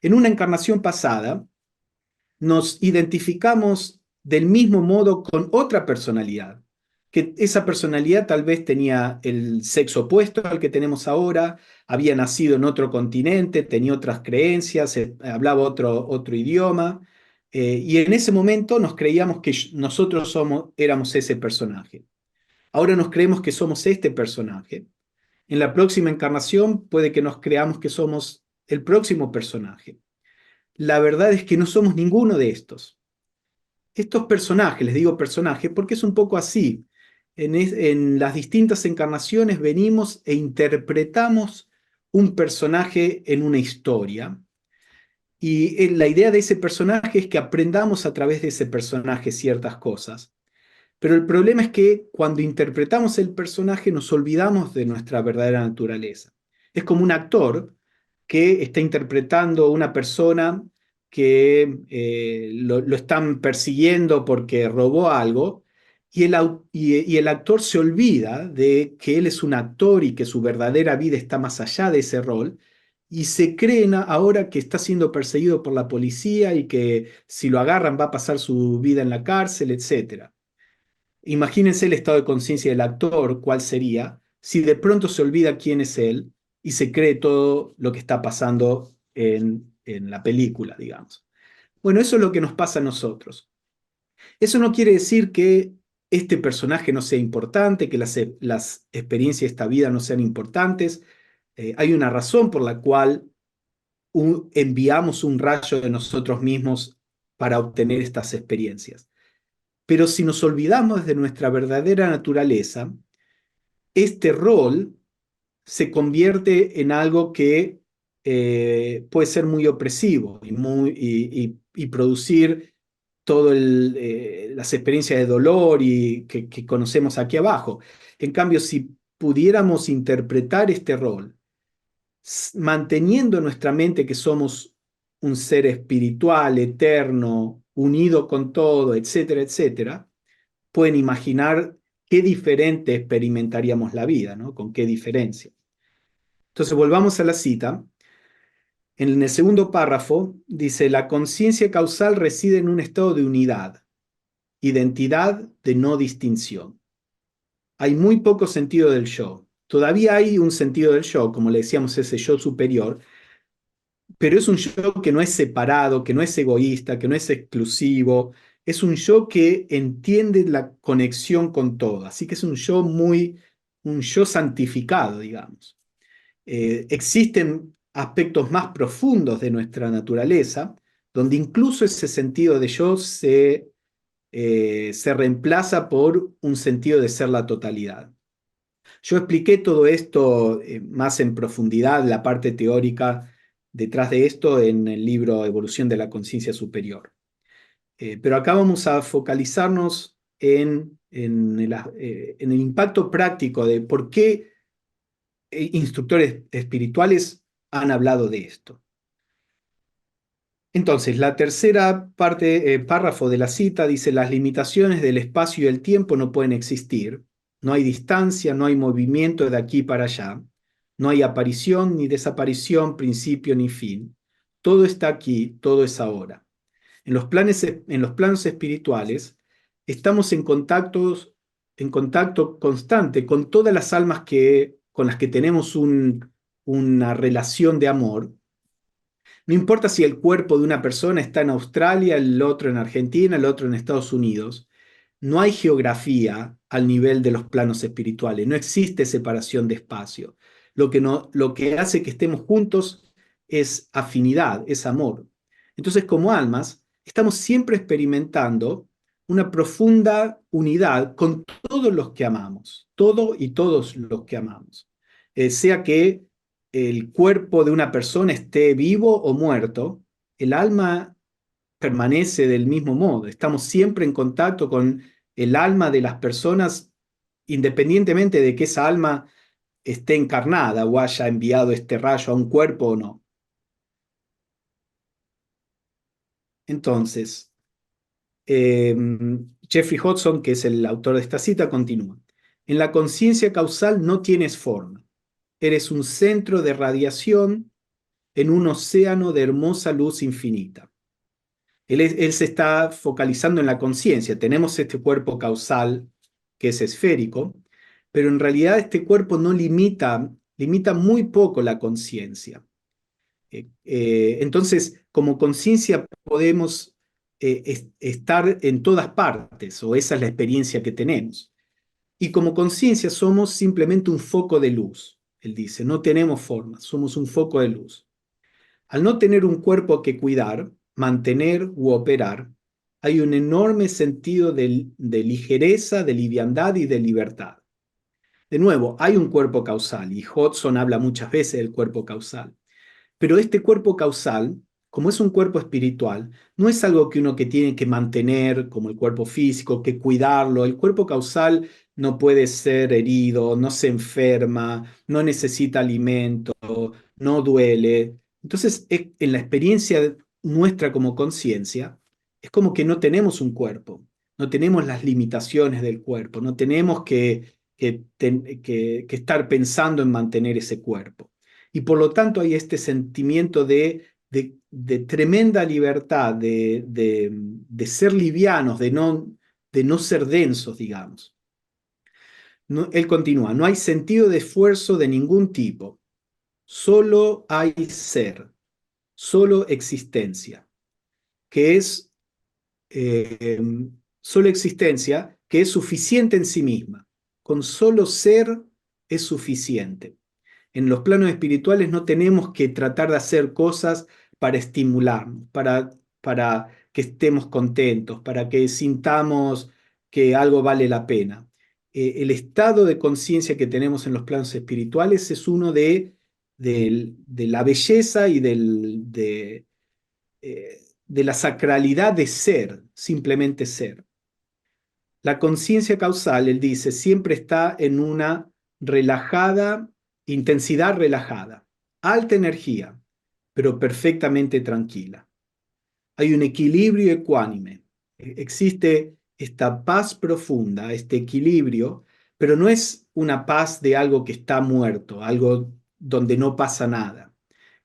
en una encarnación pasada nos identificamos del mismo modo con otra personalidad, que esa personalidad tal vez tenía el sexo opuesto al que tenemos ahora, había nacido en otro continente, tenía otras creencias, hablaba otro idioma, y en ese momento nos creíamos que nosotros éramos ese personaje. Ahora nos creemos que somos este personaje. En la próxima encarnación puede que nos creamos que somos el próximo personaje. La verdad es que no somos ninguno de estos. Estos personajes, les digo personajes porque es un poco así. En las distintas encarnaciones venimos e interpretamos un personaje en una historia. Y la idea de ese personaje es que aprendamos a través de ese personaje ciertas cosas. Pero el problema es que cuando interpretamos el personaje nos olvidamos de nuestra verdadera naturaleza. Es como un actor que está interpretando a una persona que lo están persiguiendo porque robó algo y el actor se olvida de que él es un actor y que su verdadera vida está más allá de ese rol y se cree ahora que está siendo perseguido por la policía y que si lo agarran va a pasar su vida en la cárcel, etcétera. Imagínense el estado de conciencia del actor, cuál sería, si de pronto se olvida quién es él y se cree todo lo que está pasando en la película, digamos. Bueno, eso es lo que nos pasa a nosotros. Eso no quiere decir que este personaje no sea importante, que las experiencias de esta vida no sean importantes. Hay una razón por la cual enviamos un rayo de nosotros mismos para obtener estas experiencias. Pero si nos olvidamos de nuestra verdadera naturaleza, este rol se convierte en algo que puede ser muy opresivo y producir todas las experiencias de dolor que conocemos aquí abajo. En cambio, si pudiéramos interpretar este rol, manteniendo en nuestra mente que somos un ser espiritual, eterno, unido con todo, etcétera, etcétera, pueden imaginar qué diferente experimentaríamos la vida, ¿no? Con qué diferencia. Entonces, volvamos a la cita. En el segundo párrafo dice, la conciencia causal reside en un estado de unidad, identidad de no distinción. Hay muy poco sentido del yo. Todavía hay un sentido del yo, como le decíamos, ese yo superior, pero es un yo que no es separado, que no es egoísta, que no es exclusivo. Es un yo que entiende la conexión con todo. Así que es un yo santificado, digamos. Existen aspectos más profundos de nuestra naturaleza, donde incluso ese sentido de yo se reemplaza por un sentido de ser la totalidad. Yo expliqué todo esto más en profundidad, la parte teórica detrás de esto en el libro Evolución de la Conciencia Superior. Pero acá vamos a focalizarnos en el impacto práctico de por qué instructores espirituales han hablado de esto. Entonces, la tercera parte, párrafo de la cita dice, las limitaciones del espacio y el tiempo no pueden existir. No hay distancia, no hay movimiento de aquí para allá. No hay aparición ni desaparición, principio ni fin. Todo está aquí, todo es ahora. En los planos espirituales, estamos en contacto constante con todas las almas con las que tenemos una relación de amor. No importa si el cuerpo de una persona está en Australia, el otro en Argentina, el otro en Estados Unidos. No hay geografía al nivel de los planos espirituales. No existe separación de espacio. Lo que hace que estemos juntos es afinidad, es amor. Entonces, como almas, estamos siempre experimentando una profunda unidad con todos los que amamos, todo y todos los que amamos. Sea que el cuerpo de una persona esté vivo o muerto, el alma permanece del mismo modo. Estamos siempre en contacto con el alma de las personas, independientemente de que esa alma esté encarnada o haya enviado este rayo a un cuerpo o no. Entonces, Jeffrey Hodgson, que es el autor de esta cita, continúa. En la conciencia causal no tienes forma. Eres un centro de radiación en un océano de hermosa luz infinita. Él se está focalizando en la conciencia. Tenemos este cuerpo causal que es esférico, pero en realidad este cuerpo no limita muy poco la conciencia. Entonces, como conciencia podemos estar en todas partes, o esa es la experiencia que tenemos. Y como conciencia somos simplemente un foco de luz. Él dice, no tenemos forma, somos un foco de luz. Al no tener un cuerpo que cuidar, mantener u operar, hay un enorme sentido de ligereza, de liviandad y de libertad. De nuevo, hay un cuerpo causal, y Hodgson habla muchas veces del cuerpo causal. Pero este cuerpo causal, como es un cuerpo espiritual, no es algo que tiene que mantener como el cuerpo físico, que cuidarlo. El cuerpo causal no puede ser herido, no se enferma, no necesita alimento, no duele. Entonces, en la experiencia nuestra como conciencia, es como que no tenemos un cuerpo, no tenemos las limitaciones del cuerpo, no tenemos que estar pensando en mantener ese cuerpo. Y por lo tanto hay este sentimiento de tremenda libertad, de ser livianos, de no ser densos, digamos. Él continúa, no hay sentido de esfuerzo de ningún tipo, solo hay ser, solo existencia, que es eh, solo existencia, que es suficiente en sí misma. Con solo ser es suficiente. En los planos espirituales no tenemos que tratar de hacer cosas para estimularnos, para que estemos contentos, para que sintamos que algo vale la pena. El estado de conciencia que tenemos en los planos espirituales es uno de la belleza y de la sacralidad de ser, simplemente ser. La conciencia causal, él dice, siempre está en una relajada, intensidad relajada, alta energía, pero perfectamente tranquila. Hay un equilibrio ecuánime. Existe esta paz profunda, este equilibrio, pero no es una paz de algo que está muerto, algo donde no pasa nada.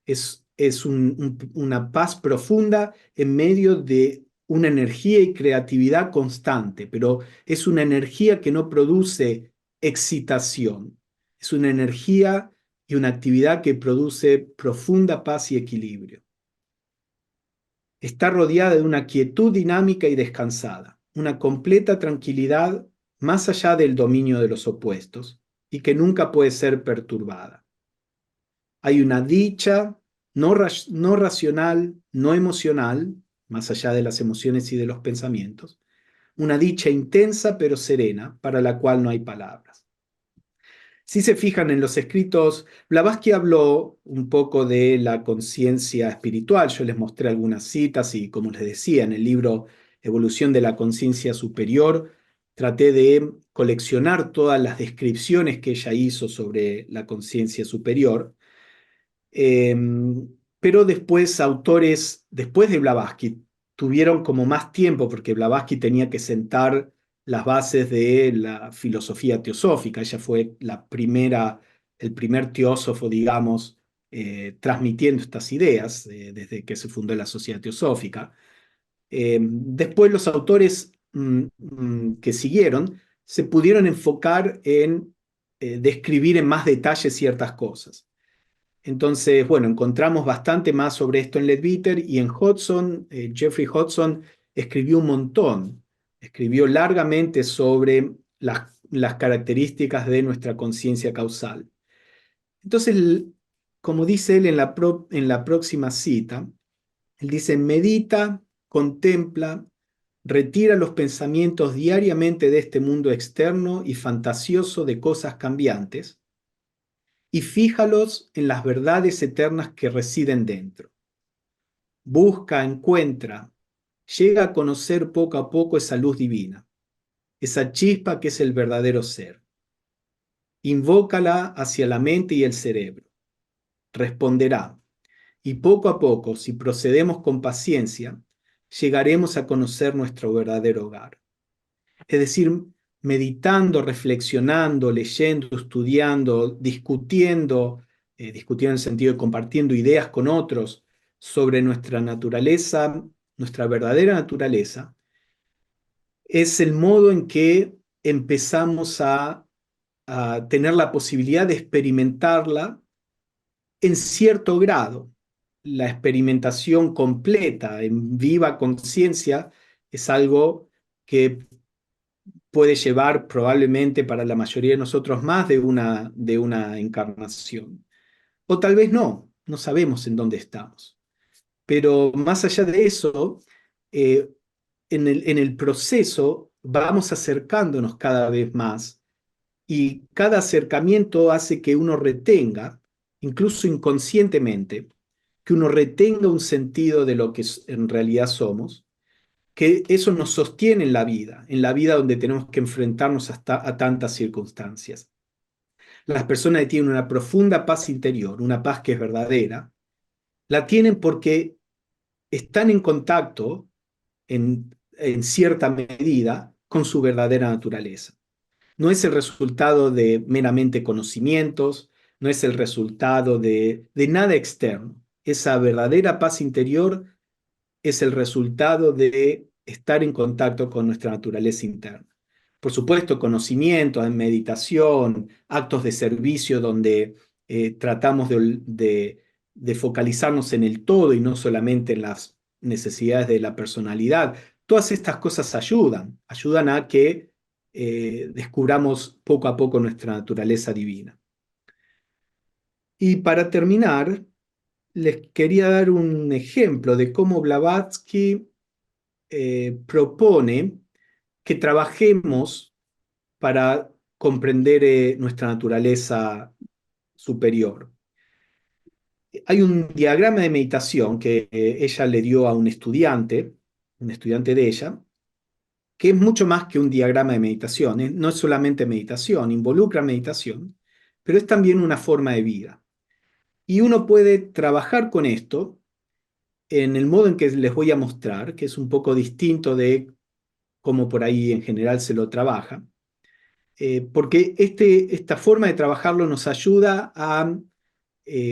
Es una paz profunda en medio de una energía y creatividad constante, pero es una energía que no produce excitación. Es una energía y una actividad que produce profunda paz y equilibrio. Está rodeada de una quietud dinámica y descansada, una completa tranquilidad más allá del dominio de los opuestos y que nunca puede ser perturbada. Hay una dicha no racional, no emocional, más allá de las emociones y de los pensamientos, una dicha intensa pero serena para la cual no hay palabras. Si se fijan en los escritos, Blavatsky habló un poco de la conciencia espiritual. Yo les mostré algunas citas y, como les decía, en el libro Evolución de la Conciencia Superior, traté de coleccionar todas las descripciones que ella hizo sobre la conciencia superior. Eh, pero después autores, después de Blavatsky, tuvieron como más tiempo porque Blavatsky tenía que sentar las bases de la filosofía teosófica. Ella fue el primer teósofo, digamos, transmitiendo estas ideas desde que se fundó la Sociedad Teosófica. Después los autores que siguieron se pudieron enfocar en describir en más detalle ciertas cosas. Entonces, bueno, encontramos bastante más sobre esto en Leadbeater y en Hodgson. Jeffrey Hodgson escribió un montón, escribió largamente sobre las características de nuestra conciencia causal. Entonces, como dice él en la próxima cita, él dice, medita, contempla, retira los pensamientos diariamente de este mundo externo y fantasioso de cosas cambiantes y fíjalos en las verdades eternas que residen dentro. Busca, encuentra, llega a conocer poco a poco esa luz divina, esa chispa que es el verdadero ser. Invócala hacia la mente y el cerebro. Responderá, y poco a poco, si procedemos con paciencia, llegaremos a conocer nuestro verdadero hogar. Es decir, meditando, reflexionando, leyendo, estudiando, discutiendo en el sentido de compartiendo ideas con otros sobre nuestra naturaleza, nuestra verdadera naturaleza, es el modo en que empezamos a tener la posibilidad de experimentarla en cierto grado. La experimentación completa, en viva conciencia, es algo que puede llevar probablemente para la mayoría de nosotros más de una encarnación. O tal vez no, no sabemos en dónde estamos. Pero más allá de eso, eh, en el proceso vamos acercándonos cada vez más y cada acercamiento hace que uno retenga, incluso inconscientemente, que uno retenga un sentido de lo que en realidad somos, que eso nos sostiene en la vida donde tenemos que enfrentarnos a tantas circunstancias. Las personas que tienen una profunda paz interior, una paz que es verdadera, la tienen porque están en contacto en cierta medida con su verdadera naturaleza. No es el resultado de meramente conocimientos, no es el resultado de nada externo. Esa verdadera paz interior es el resultado de estar en contacto con nuestra naturaleza interna. por supuesto, conocimiento, en meditación, actos de servicio donde tratamos de focalizarnos en el todo y no solamente en las necesidades de la personalidad. Todas estas cosas ayudan a que descubramos poco a poco nuestra naturaleza divina. Y para terminar, les quería dar un ejemplo de cómo Blavatsky propone que trabajemos para comprender nuestra naturaleza superior. Hay un diagrama de meditación que ella le dio a un estudiante de ella, que es mucho más que un diagrama de meditación. No es solamente meditación, involucra meditación, pero es también una forma de vida. Y uno puede trabajar con esto en el modo en que les voy a mostrar, que es un poco distinto de cómo por ahí en general se lo trabaja, porque esta forma de trabajarlo nos ayuda a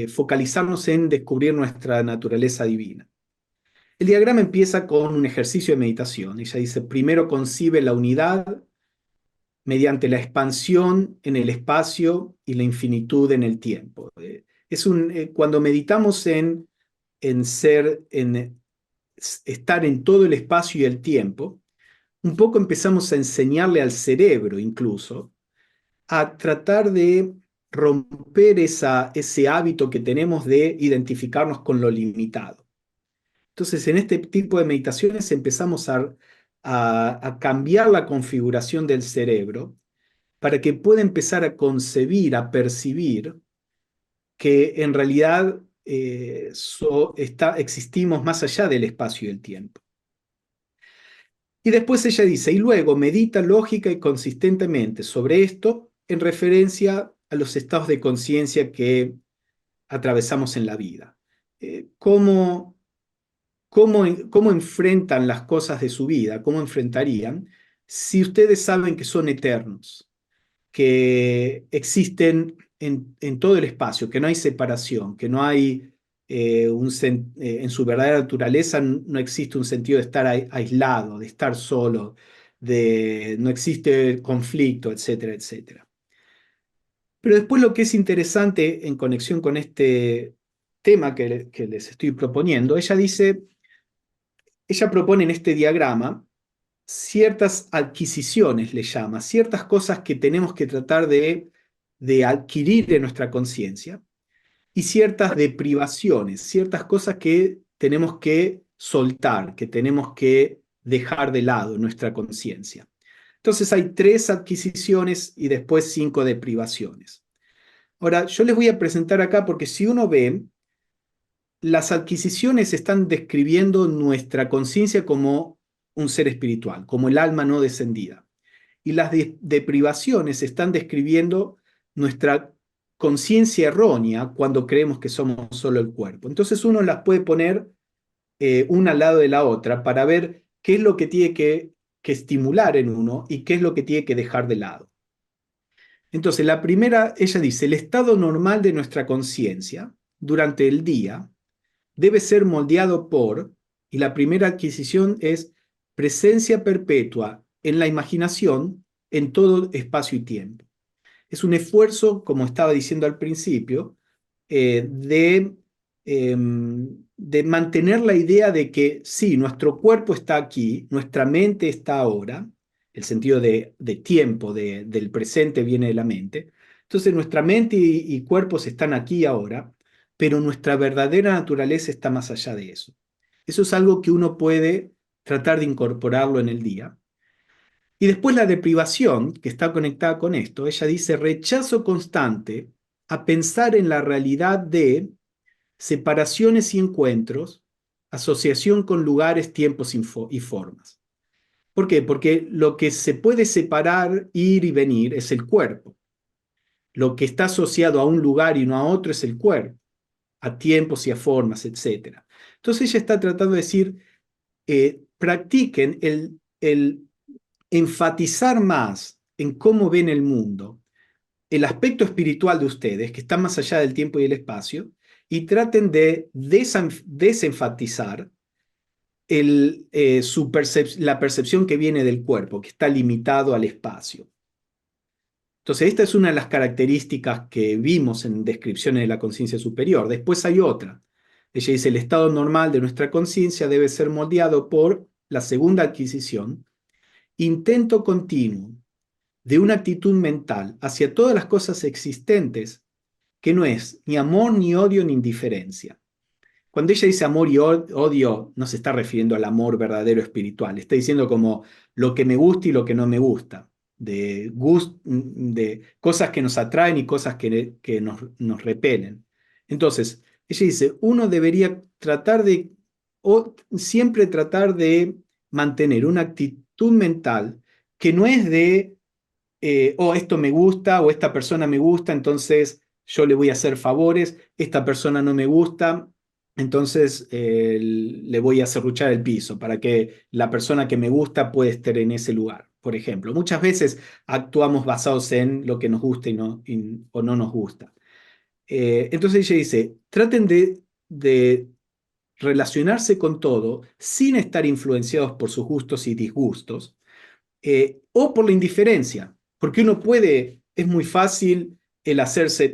focalizarnos en descubrir nuestra naturaleza divina. El diagrama empieza con un ejercicio de meditación. Ella dice, primero concibe la unidad mediante la expansión en el espacio y la infinitud en el tiempo. Cuando meditamos en estar en todo el espacio y el tiempo, un poco empezamos a enseñarle al cerebro incluso a tratar de romper ese hábito que tenemos de identificarnos con lo limitado. Entonces, en este tipo de meditaciones empezamos a cambiar la configuración del cerebro para que pueda empezar a concebir, a percibir que en realidad existimos más allá del espacio y el tiempo. Y después ella dice, y luego medita lógica y consistentemente sobre esto en referencia a los estados de conciencia que atravesamos en la vida. ¿Cómo enfrentan las cosas de su vida? ¿Cómo enfrentarían si ustedes saben que son eternos, que existen en todo el espacio, que no hay separación, que no hay en su verdadera naturaleza no existe un sentido de estar aislado, de estar solo, no existe conflicto, etcétera, etcétera? Pero después lo que es interesante en conexión con este tema que les estoy proponiendo, ella propone en este diagrama ciertas adquisiciones, le llama, ciertas cosas que tenemos que tratar de adquirir en nuestra conciencia y ciertas deprivaciones, ciertas cosas que tenemos que soltar, que tenemos que dejar de lado en nuestra conciencia. Entonces hay 3 adquisiciones y después 5 deprivaciones. Ahora, yo les voy a presentar acá porque si uno ve, las adquisiciones están describiendo nuestra conciencia como un ser espiritual, como el alma no descendida. Y las deprivaciones están describiendo nuestra conciencia errónea cuando creemos que somos solo el cuerpo. Entonces uno las puede poner una al lado de la otra para ver qué es lo que tiene que estimular en uno y qué es lo que tiene que dejar de lado. Entonces la primera, ella dice, el estado normal de nuestra conciencia durante el día debe ser moldeado y la primera adquisición es presencia perpetua en la imaginación en todo espacio y tiempo. Es un esfuerzo, como estaba diciendo al principio, eh, de, eh, de mantener la idea de que sí, nuestro cuerpo está aquí, nuestra mente está ahora, el sentido de tiempo, del presente viene de la mente. Entonces nuestra mente y cuerpos están aquí ahora, pero nuestra verdadera naturaleza está más allá de eso. Eso es algo que uno puede tratar de incorporarlo en el día. Y después la deprivación, que está conectada con esto, ella dice rechazo constante a pensar en la realidad de separaciones y encuentros, asociación con lugares, tiempos y formas. ¿Por qué? Porque lo que se puede separar, ir y venir, es el cuerpo. Lo que está asociado a un lugar y no a otro es el cuerpo, a tiempos y a formas, etc. Entonces ella está tratando de decir, practiquen el enfatizar más en cómo ven el mundo, el aspecto espiritual de ustedes, que está más allá del tiempo y el espacio, y traten de desenfatizar la percepción que viene del cuerpo, que está limitado al espacio. Entonces, esta es una de las características que vimos en descripciones de la conciencia superior. Después hay otra. Ella dice, el estado normal de nuestra conciencia debe ser moldeado por la segunda adquisición, intento continuo de una actitud mental hacia todas las cosas existentes que no es ni amor, ni odio, ni indiferencia. Cuando ella dice amor y odio, no se está refiriendo al amor verdadero espiritual, está diciendo como lo que me gusta y lo que no me gusta, de cosas que nos atraen y cosas que nos repelen. Entonces, ella dice, uno debería siempre tratar de mantener una actitud mental que no es de, esto me gusta o esta persona me gusta, entonces yo le voy a hacer favores, esta persona no me gusta, entonces le voy a serruchar el piso para que la persona que me gusta pueda estar en ese lugar. Por ejemplo, muchas veces actuamos basados en lo que nos gusta o no nos gusta. Entonces ella dice, traten de relacionarse con todo sin estar influenciados por sus gustos y disgustos, o por la indiferencia, porque uno puede, es muy fácil el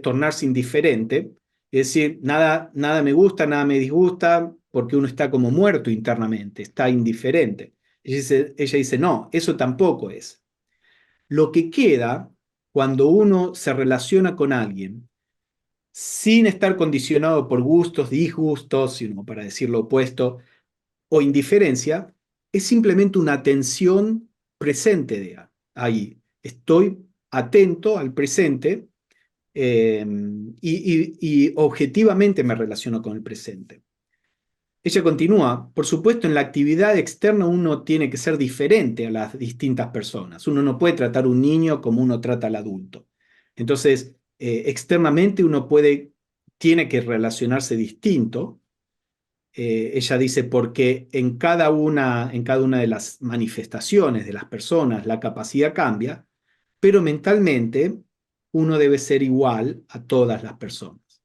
tornarse indiferente, es decir, nada me gusta, nada me disgusta, porque uno está como muerto internamente, está indiferente. Ella dice, no, eso tampoco es. Lo que queda cuando uno se relaciona con alguien sin estar condicionado por gustos, disgustos, sino para decir lo opuesto, o indiferencia, es simplemente una atención presente ahí. Estoy atento al presente, y objetivamente me relaciono con el presente. Ella continúa, por supuesto, en la actividad externa uno tiene que ser diferente a las distintas personas. Uno no puede tratar a un niño como uno trata al adulto. Entonces, externamente tiene que relacionarse distinto. Ella dice, porque en cada una de las manifestaciones de las personas la capacidad cambia, pero mentalmente uno debe ser igual a todas las personas.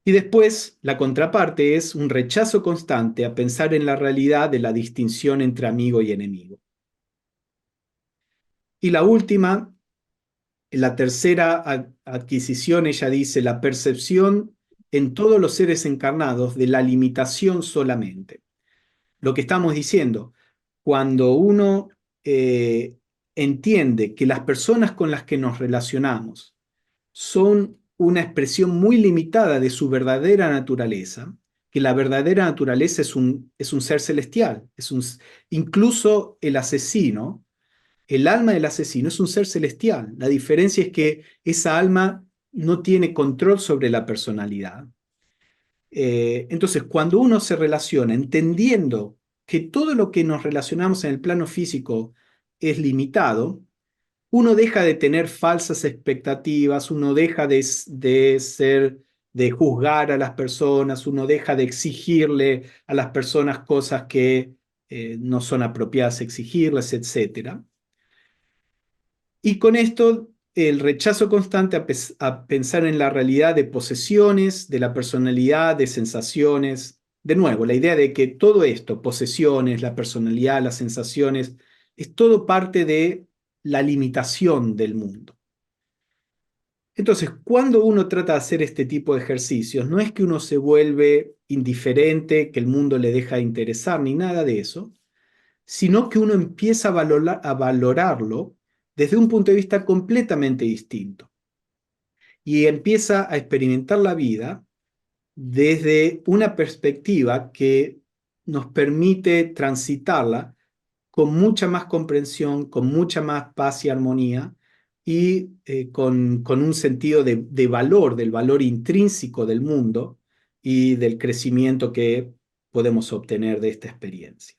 Y después, la contraparte es un rechazo constante a pensar en la realidad de la distinción entre amigo y enemigo. Y la última, la tercera adquisición, ella dice, la percepción en todos los seres encarnados de la limitación solamente. Lo que estamos diciendo, cuando uno entiende que las personas con las que nos relacionamos son una expresión muy limitada de su verdadera naturaleza, que la verdadera naturaleza es un ser celestial, incluso el asesino, el alma del asesino es un ser celestial. La diferencia es que esa alma no tiene control sobre la personalidad. Entonces, cuando uno se relaciona entendiendo que todo lo que nos relacionamos en el plano físico es limitado, uno deja de tener falsas expectativas, uno deja de juzgar a las personas, uno deja de exigirle a las personas cosas que no son apropiadas exigirles, etc. Y con esto, el rechazo constante a pensar en la realidad de posesiones, de la personalidad, de sensaciones. De nuevo, la idea de que todo esto, posesiones, la personalidad, las sensaciones, es todo parte de la limitación del mundo. Entonces, cuando uno trata de hacer este tipo de ejercicios, no es que uno se vuelve indiferente, que el mundo le deja de interesar, ni nada de eso, sino que uno empieza a valorarlo desde un punto de vista completamente distinto y empieza a experimentar la vida desde una perspectiva que nos permite transitarla con mucha más comprensión, con mucha más paz y armonía, y con un sentido de valor, del valor intrínseco del mundo y del crecimiento que podemos obtener de esta experiencia.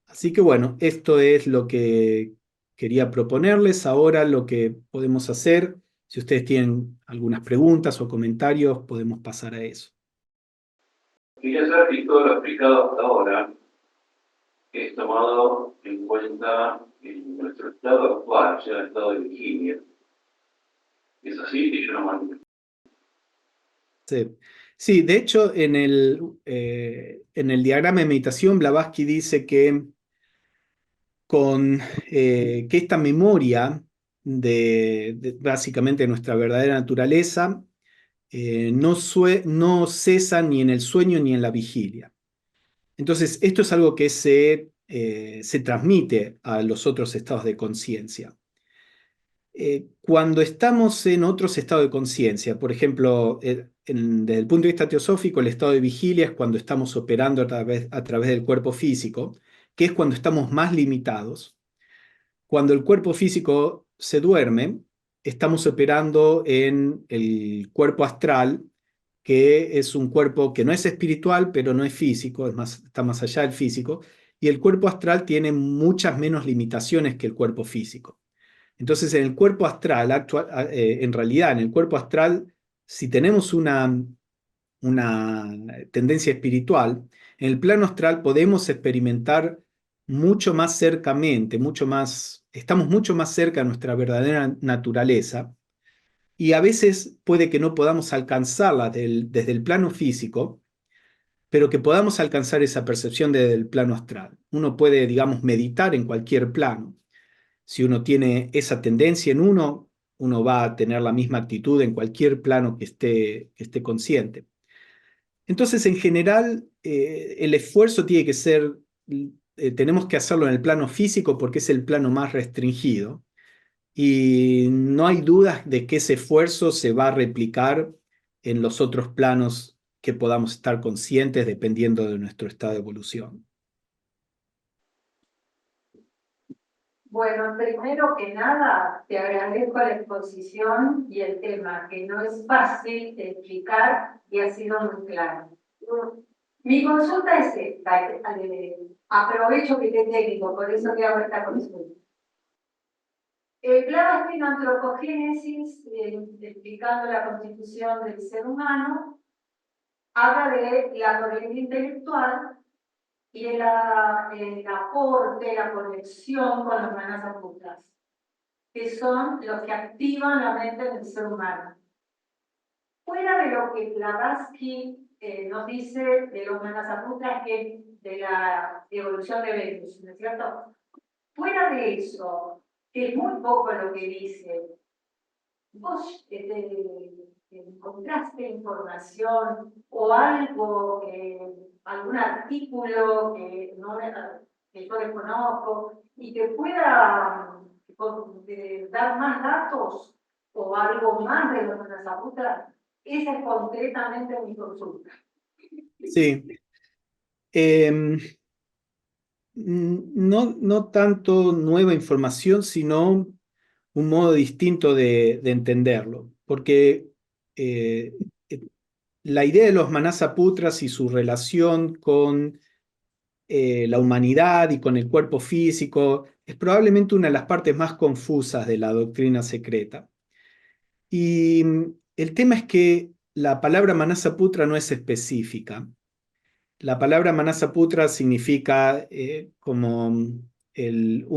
Así que bueno, esto es lo que quería proponerles. Ahora lo que podemos hacer, si ustedes tienen algunas preguntas o comentarios, podemos pasar a eso. Quería saber si todo lo explicado hasta ahora es tomado en cuenta en nuestro estado actual, o sea, el estado de vigilia. ¿Es así? Y yo no mantengo. Sí. Sí, de hecho, en el diagrama de meditación, Blavatsky dice que que esta memoria básicamente de nuestra verdadera naturaleza no cesa ni en el sueño ni en la vigilia. Entonces, esto es algo que se transmite a los otros estados de conciencia. Cuando estamos en otros estados de conciencia, por ejemplo, desde el punto de vista teosófico, el estado de vigilia es cuando estamos operando a través del cuerpo físico, que es cuando estamos más limitados. Cuando el cuerpo físico se duerme, estamos operando en el cuerpo astral, que es un cuerpo que no es espiritual, pero no es físico, está más allá del físico, y el cuerpo astral tiene muchas menos limitaciones que el cuerpo físico. Entonces, en el cuerpo astral, en realidad, en el cuerpo astral, si tenemos una tendencia espiritual, en el plano astral podemos experimentar mucho más cercamente, estamos mucho más cerca de nuestra verdadera naturaleza y a veces puede que no podamos alcanzarla desde el plano físico, pero que podamos alcanzar esa percepción desde el plano astral. Uno puede, digamos, meditar en cualquier plano. Si uno tiene esa tendencia en uno va a tener la misma actitud en cualquier plano que esté consciente. Entonces, en general, el esfuerzo tiene que ser, tenemos que hacerlo en el plano físico porque es el plano más restringido y no hay dudas de que ese esfuerzo se va a replicar en los otros planos que podamos estar conscientes dependiendo de nuestro estado de evolución. Bueno, primero que nada, te agradezco la exposición y el tema, que no es fácil de explicar y ha sido muy claro. Mi consulta es esta, aprovecho que te técnico, por eso te hago esta consulta. Blavatsky en Antropogénesis, explicando la constitución del ser humano, habla de la corriente intelectual y el aporte, la conexión con los manasaputras, que son los que activan la mente del ser humano. Fuera de lo que Blavatsky nos dice de los manasaputras, que es de la evolución de Venus, ¿no es cierto? Fuera de eso, que es muy poco lo que dice, ¿vos encontraste información o algo, algún artículo que yo desconozco y que pueda dar más datos o algo más de los manasaputras? Esa es concretamente mi consulta. Sí. No tanto nueva información, sino un modo distinto de entenderlo, porque la idea de los Manasaputras y su relación con la humanidad y con el cuerpo físico es probablemente una de las partes más confusas de la doctrina secreta. Y el tema es que la palabra Manasaputra no es específica. La palabra Manasaputra significa como el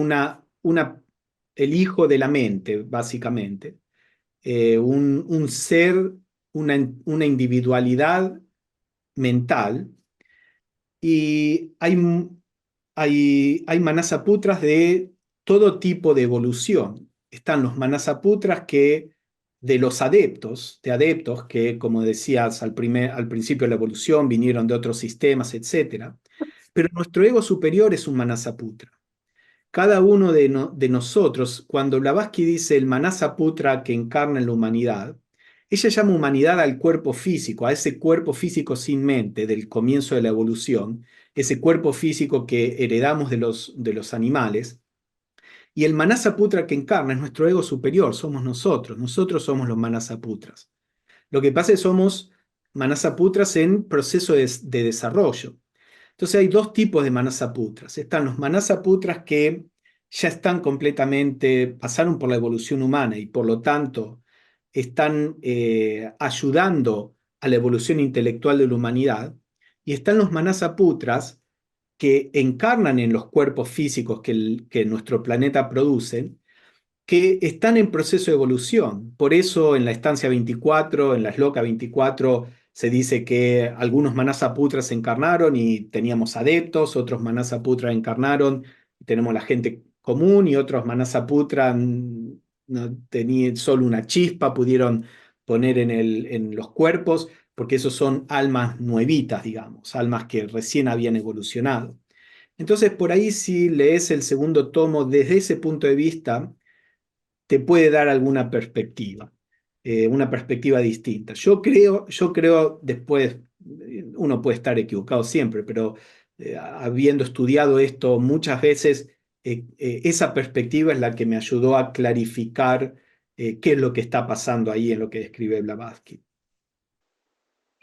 hijo de la mente, básicamente. Un ser, una individualidad mental. Y hay Manasaputras de todo tipo de evolución. Están los Manasaputras de los adeptos, que, como decías al principio de la evolución, vinieron de otros sistemas, etc. Pero nuestro ego superior es un Manasaputra. Cada uno de nosotros, cuando Blavatsky dice el Manasaputra que encarna en la humanidad, ella llama humanidad al cuerpo físico, a ese cuerpo físico sin mente del comienzo de la evolución, ese cuerpo físico que heredamos de los animales. Y el Manasaputra que encarna es nuestro ego superior, somos nosotros somos los Manasaputras. Lo que pasa es que somos Manasaputras en proceso de desarrollo. Entonces hay dos tipos de Manasaputras. Están los Manasaputras que ya están pasaron por la evolución humana y por lo tanto están ayudando a la evolución intelectual de la humanidad. Y están los Manasaputras que encarnan en los cuerpos físicos que nuestro planeta produce, que están en proceso de evolución. Por eso en la estancia 24, en la Shloka 24, se dice que algunos Manasaputras encarnaron y teníamos adeptos, otros Manasaputras encarnaron y tenemos la gente común, y otros Manasaputras no tenían solo una chispa, pudieron poner en los cuerpos, porque esos son almas nuevitas, digamos, almas que recién habían evolucionado. Entonces, por ahí, si lees el segundo tomo desde ese punto de vista, te puede dar alguna perspectiva, una perspectiva distinta. Yo creo después, uno puede estar equivocado siempre, pero habiendo estudiado esto muchas veces, esa perspectiva es la que me ayudó a clarificar qué es lo que está pasando ahí en lo que describe Blavatsky.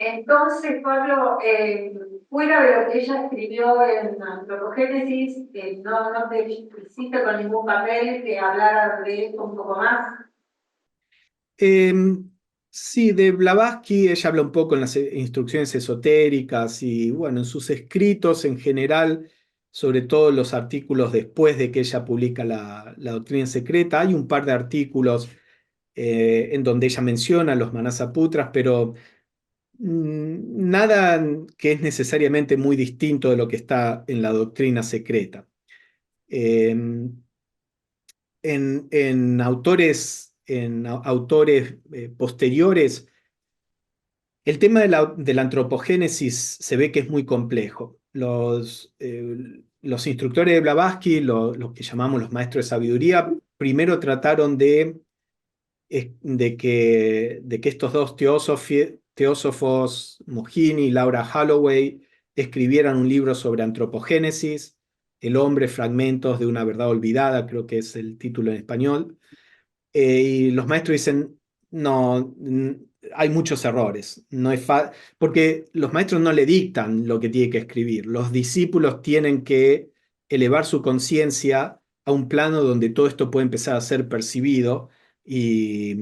Entonces, Pablo, fuera de lo que ella escribió en Antropogénesis, no te hiciste con ningún papel que hablara de esto un poco más. Sí, de Blavatsky ella habla un poco en las instrucciones esotéricas y bueno, en sus escritos en general, sobre todo los artículos después de que ella publica la Doctrina Secreta. Hay un par de artículos en donde ella menciona los Manasaputras, pero nada que es necesariamente muy distinto de lo que está en la Doctrina Secreta. En autores posteriores, el tema de la antropogénesis se ve que es muy complejo. Los instructores de Blavatsky, los que llamamos los maestros de sabiduría, primero trataron de que estos dos teósofos, Mohini y Laura Holloway, escribieran un libro sobre antropogénesis, El hombre, fragmentos de una verdad olvidada, creo que es el título en español. Y los maestros dicen, no, hay muchos errores, no es porque los maestros no le dictan lo que tiene que escribir, los discípulos tienen que elevar su conciencia a un plano donde todo esto puede empezar a ser percibido y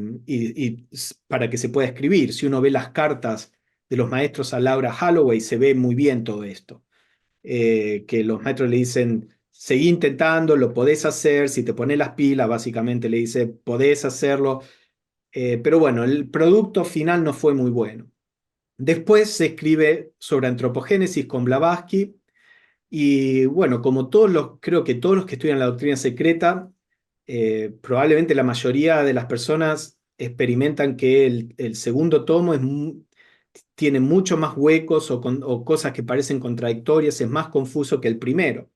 para que se pueda escribir. Si uno ve las cartas de los maestros a Laura Holloway, se ve muy bien todo esto. Que los maestros le dicen, seguí intentando, lo podés hacer, si te pones las pilas, básicamente le dice, podés hacerlo, pero bueno, el producto final no fue muy bueno. Después se escribe sobre antropogénesis con Blavatsky, y bueno, creo que todos los que estudian la doctrina secreta, probablemente la mayoría de las personas experimentan que el segundo tomo tiene mucho más huecos o cosas que parecen contradictorias, es más confuso que el primero.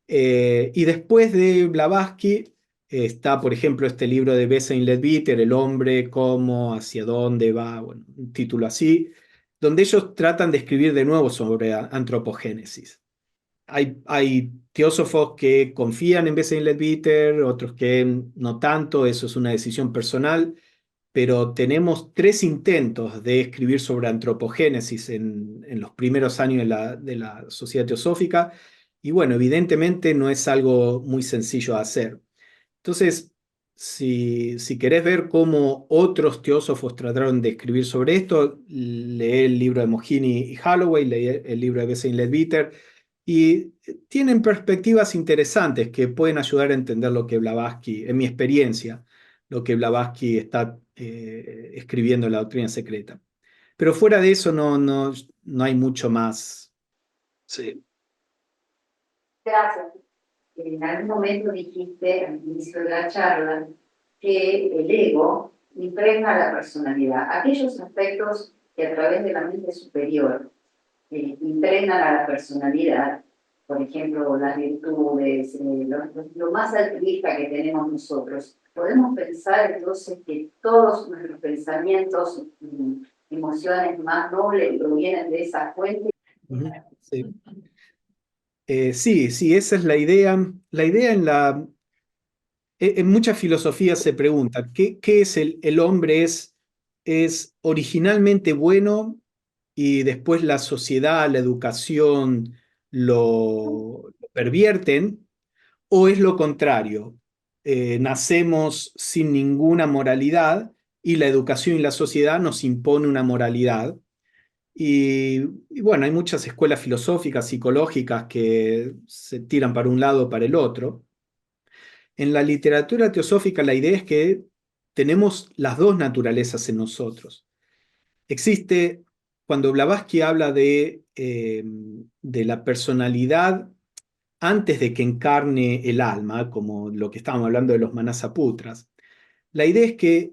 Y después de Blavatsky está, por ejemplo, este libro de Bessel-Leadbeater, El hombre, cómo, hacia dónde va, bueno, un título así, donde ellos tratan de escribir de nuevo sobre antropogénesis. Hay teósofos que confían en Bessel-Leadbeater, otros que no tanto, eso es una decisión personal, pero tenemos 3 intentos de escribir sobre antropogénesis en los primeros años de la Sociedad Teosófica, y bueno, evidentemente no es algo muy sencillo de hacer. Entonces, si querés ver cómo otros teósofos trataron de escribir sobre esto, lee el libro de Mohini y Holloway, lee el libro de Bessel-Leadbeater, y tienen perspectivas interesantes que pueden ayudar a entender lo que Blavatsky, en mi experiencia, lo que Blavatsky está escribiendo en la Doctrina Secreta. Pero fuera de eso no hay mucho más. Sí. Gracias. En algún momento dijiste al inicio de la charla que el ego impregna la personalidad. Aquellos aspectos que a través de la mente superior impregnan a la personalidad, por ejemplo, las virtudes, lo más altruista que tenemos nosotros. Podemos pensar entonces que todos nuestros pensamientos y emociones más nobles provienen de esa fuente. Sí. Sí, esa es la idea. La idea en muchas filosofías se pregunta, ¿qué es el hombre? ¿Es originalmente bueno y después la sociedad, la educación lo pervierten? ¿O es lo contrario? Nacemos sin ninguna moralidad y la educación y la sociedad nos impone una moralidad. Y bueno, hay muchas escuelas filosóficas, psicológicas que se tiran para un lado o para el otro. En la literatura teosófica la idea es que tenemos las dos naturalezas en nosotros. existe, cuando Blavatsky habla de la personalidad antes de que encarne el alma, como lo que estábamos hablando de los Manasaputras, la idea es que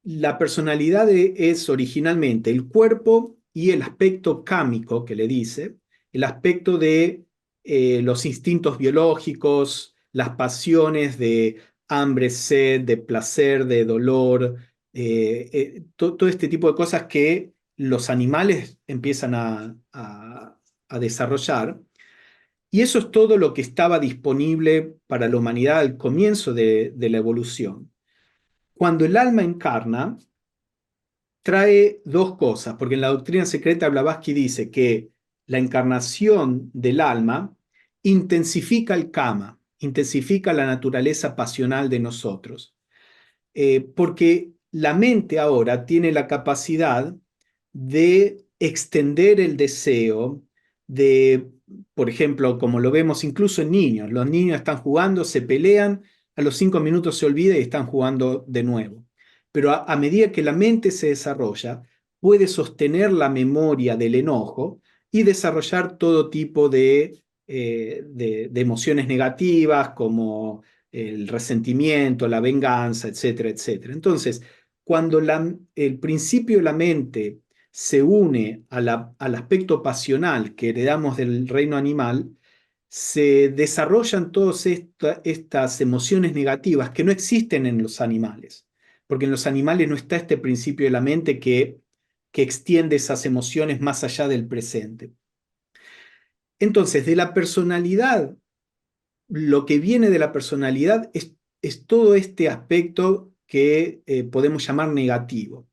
la personalidad es originalmente el cuerpo y el aspecto cámico que le dice, el aspecto de los instintos biológicos, las pasiones de hambre, sed, de placer, de dolor, todo este tipo de cosas que los animales empiezan a desarrollar. Y eso es todo lo que estaba disponible para la humanidad al comienzo de la evolución. Cuando el alma encarna, trae dos cosas, porque en la doctrina secreta Blavatsky dice que la encarnación del alma intensifica el kama, intensifica la naturaleza pasional de nosotros, porque la mente ahora tiene la capacidad de extender el deseo de, por ejemplo, como lo vemos incluso en niños, los niños están jugando, se pelean, a los 5 minutos se olvida y están jugando de nuevo. Pero a medida que la mente se desarrolla, puede sostener la memoria del enojo y desarrollar todo tipo de emociones negativas como el resentimiento, la venganza, etcétera, etcétera. Entonces, cuando el principio de la mente se une al aspecto pasional que heredamos del reino animal, se desarrollan todas estas emociones negativas que no existen en los animales, porque en los animales no está este principio de la mente que extiende esas emociones más allá del presente. Entonces, de la personalidad, lo que viene de la personalidad es todo este aspecto que podemos llamar negativo.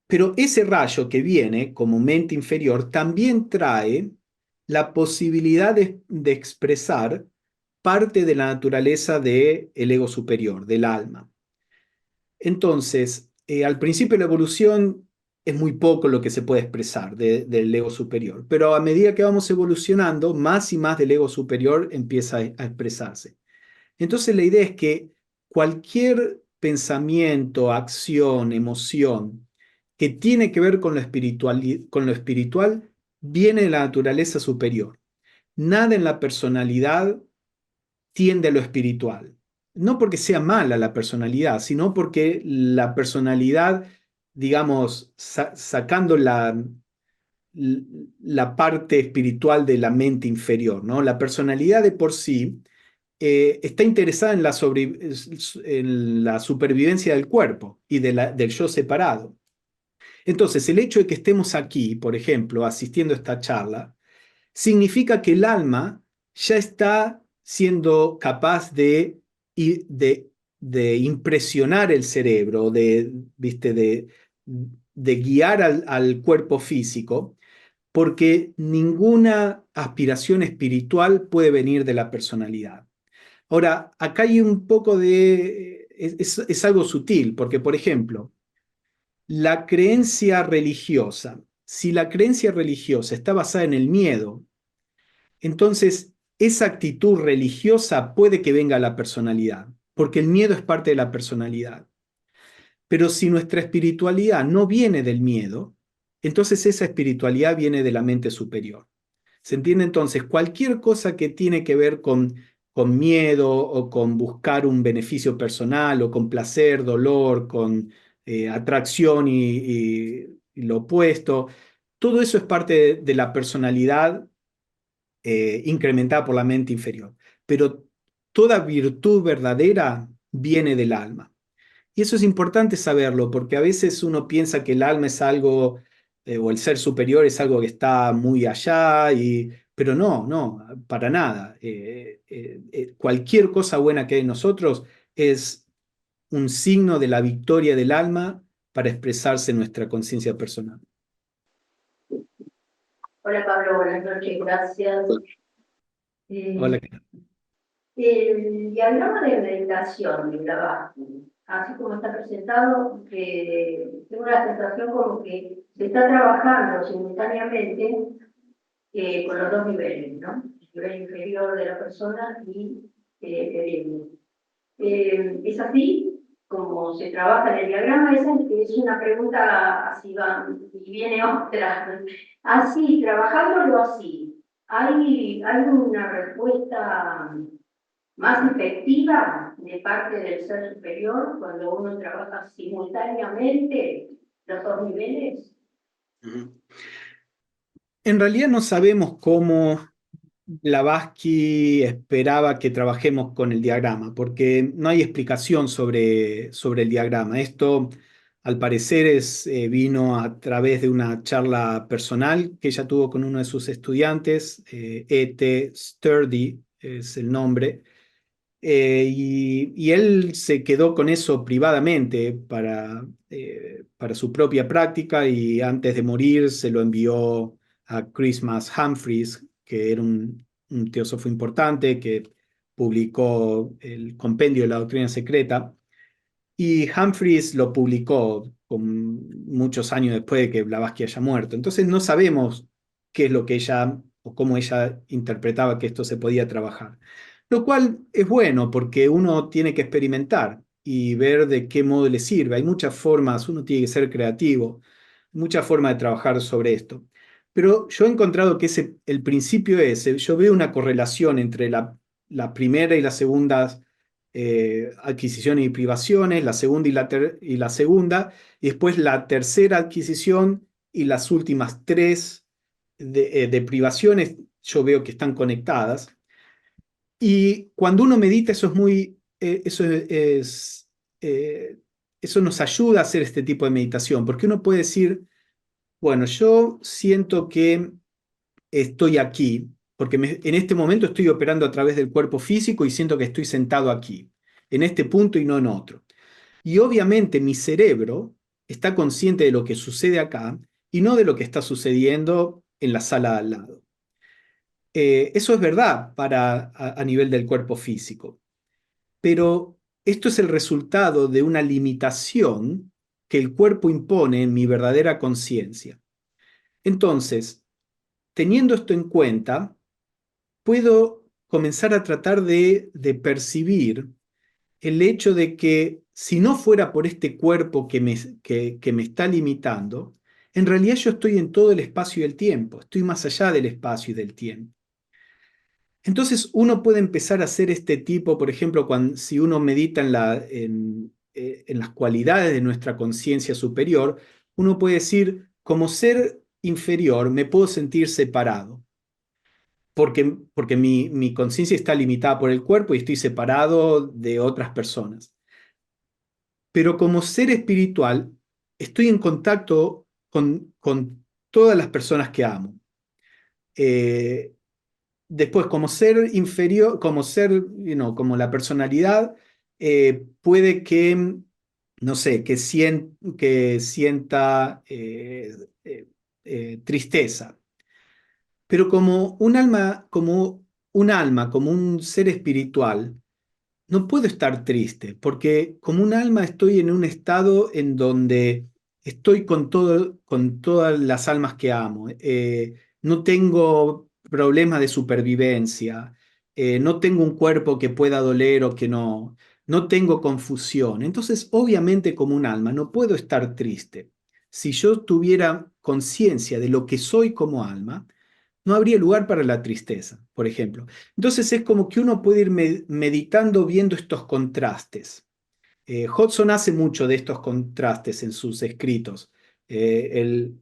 Pero ese rayo que viene como mente inferior también trae la posibilidad de expresar parte de la naturaleza del ego superior, del alma. Entonces, al principio de la evolución es muy poco lo que se puede expresar del ego superior, pero a medida que vamos evolucionando, más y más del ego superior empieza a expresarse. Entonces la idea es que cualquier pensamiento, acción, emoción que tiene que ver con lo espiritual viene de la naturaleza superior. Nada en la personalidad tiende a lo espiritual. No porque sea mala la personalidad, sino porque la personalidad, digamos, sacando la parte espiritual de la mente inferior, ¿no? La personalidad de por sí está interesada en la supervivencia del cuerpo y del yo separado. Entonces, el hecho de que estemos aquí, por ejemplo, asistiendo a esta charla, significa que el alma ya está siendo capaz de impresionar el cerebro, ¿viste? de guiar al cuerpo físico, porque ninguna aspiración espiritual puede venir de la personalidad. Ahora, acá hay un poco es algo sutil, porque, por ejemplo, la creencia religiosa, si la creencia religiosa está basada en el miedo, entonces esa actitud religiosa puede que venga a la personalidad, porque el miedo es parte de la personalidad. Pero si nuestra espiritualidad no viene del miedo, entonces esa espiritualidad viene de la mente superior. ¿Se entiende? Entonces, cualquier cosa que tiene que ver con miedo o con buscar un beneficio personal o con placer, dolor, con atracción y lo opuesto, todo eso es parte de la personalidad incrementada por la mente inferior. Pero toda virtud verdadera viene del alma. Y eso es importante saberlo, porque a veces uno piensa que el alma es algo, o el ser superior es algo que está muy allá, pero no, no, para nada. Cualquier cosa buena que hay en nosotros es un signo de la victoria del alma para expresarse en nuestra conciencia personal. Hola Pablo, buenas noches, gracias. Hola. Y hablamos de meditación, de Blavatsky, así como está presentado, tengo la sensación como que se está trabajando simultáneamente con los dos niveles, ¿no? El nivel inferior de la persona y el ego. ¿Es así? como se trabaja en el diagrama, esa es una pregunta así va, y viene otra. Así, trabajándolo así, ¿hay una respuesta más efectiva de parte del ser superior cuando uno trabaja simultáneamente los dos niveles? En realidad no sabemos cómo Blavatsky esperaba que trabajemos con el diagrama, porque no hay explicación sobre el diagrama. Esto, al parecer, vino a través de una charla personal que ella tuvo con uno de sus estudiantes, E.T. Sturdy es el nombre, y él se quedó con eso privadamente para su propia práctica, y antes de morir se lo envió a Christmas Humphreys, que era un teósofo importante que publicó el Compendio de la Doctrina Secreta, y Humphreys lo publicó muchos años después de que Blavatsky haya muerto. Entonces no sabemos qué es lo que ella o cómo ella interpretaba que esto se podía trabajar. Lo cual es bueno porque uno tiene que experimentar y ver de qué modo le sirve. Hay muchas formas, uno tiene que ser creativo, muchas formas de trabajar sobre esto. Pero yo he encontrado que el principio ese, yo veo una correlación entre la primera y la segunda adquisiciones y privaciones, la segunda y la segunda, y después la tercera adquisición y las últimas tres de privaciones, yo veo que están conectadas. Y cuando uno medita, eso nos ayuda a hacer este tipo de meditación, porque uno puede decir, bueno, yo siento que estoy aquí, porque en este momento estoy operando a través del cuerpo físico y siento que estoy sentado aquí, en este punto y no en otro. Y obviamente mi cerebro está consciente de lo que sucede acá y no de lo que está sucediendo en la sala de al lado. Eso es verdad a nivel del cuerpo físico, pero esto es el resultado de una limitación que el cuerpo impone en mi verdadera conciencia. Entonces, teniendo esto en cuenta, puedo comenzar a tratar de percibir el hecho de que si no fuera por este cuerpo que me está limitando, en realidad yo estoy en todo el espacio y el tiempo, estoy más allá del espacio y del tiempo. Entonces uno puede empezar a hacer este tipo, por ejemplo, si uno medita en las cualidades de nuestra conciencia superior, uno puede decir, como ser inferior me puedo sentir separado porque mi conciencia está limitada por el cuerpo y estoy separado de otras personas. Pero como ser espiritual, estoy en contacto con todas las personas que amo. Después, como ser inferior, como la personalidad, puede que, no sé, que sienta tristeza. Pero como como un ser espiritual, no puedo estar triste, porque como un alma estoy en un estado en donde estoy con todas las almas que amo. No tengo problemas de supervivencia, no tengo un cuerpo que pueda doler o que no, no tengo confusión. Entonces, obviamente, como un alma, no puedo estar triste. Si yo tuviera conciencia de lo que soy como alma, no habría lugar para la tristeza, por ejemplo. Entonces es como que uno puede ir meditando viendo estos contrastes. Hodgson hace mucho de estos contrastes en sus escritos. El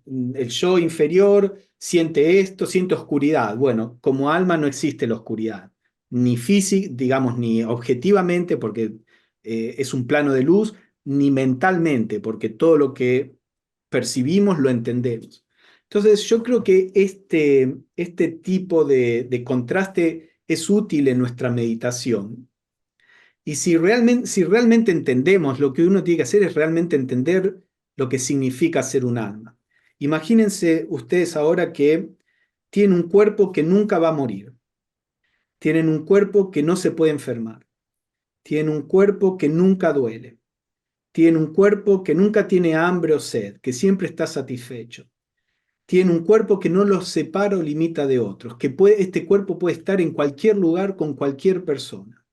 yo inferior siente esto, siente oscuridad. Bueno, como alma no existe la oscuridad, ni física, digamos, ni objetivamente, porque es un plano de luz, ni mentalmente, porque todo lo que percibimos lo entendemos. Entonces, yo creo que este tipo de contraste es útil en nuestra meditación. Y si realmente entendemos, lo que uno tiene que hacer es realmente entender lo que significa ser un alma. Imagínense ustedes ahora que tienen un cuerpo que nunca va a morir. Tienen un cuerpo que no se puede enfermar. Tienen un cuerpo que nunca duele. Tienen un cuerpo que nunca tiene hambre o sed, que siempre está satisfecho. Tiene un cuerpo que no los separa o limita de otros, este cuerpo puede estar en cualquier lugar con cualquier persona.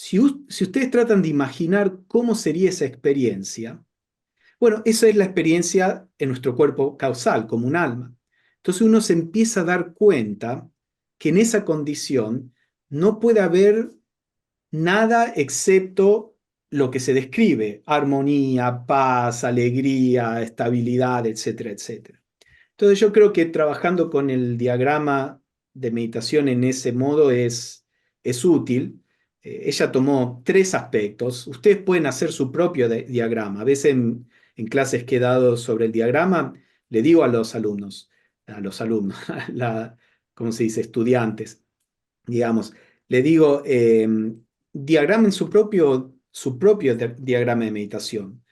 Si ustedes tratan de imaginar cómo sería esa experiencia, bueno, esa es la experiencia en nuestro cuerpo causal, como un alma. Entonces uno se empieza a dar cuenta que en esa condición no puede haber nada excepto lo que se describe: armonía, paz, alegría, estabilidad, etcétera, etcétera. Entonces yo creo que trabajando con el diagrama de meditación en ese modo es útil. Ella tomó 3 aspectos. Ustedes pueden hacer su propio diagrama. A veces en clases que he dado sobre el diagrama, le digo a los alumnos, ¿cómo se dice? Estudiantes, digamos, le digo, diagramen su propio diagrama de meditación.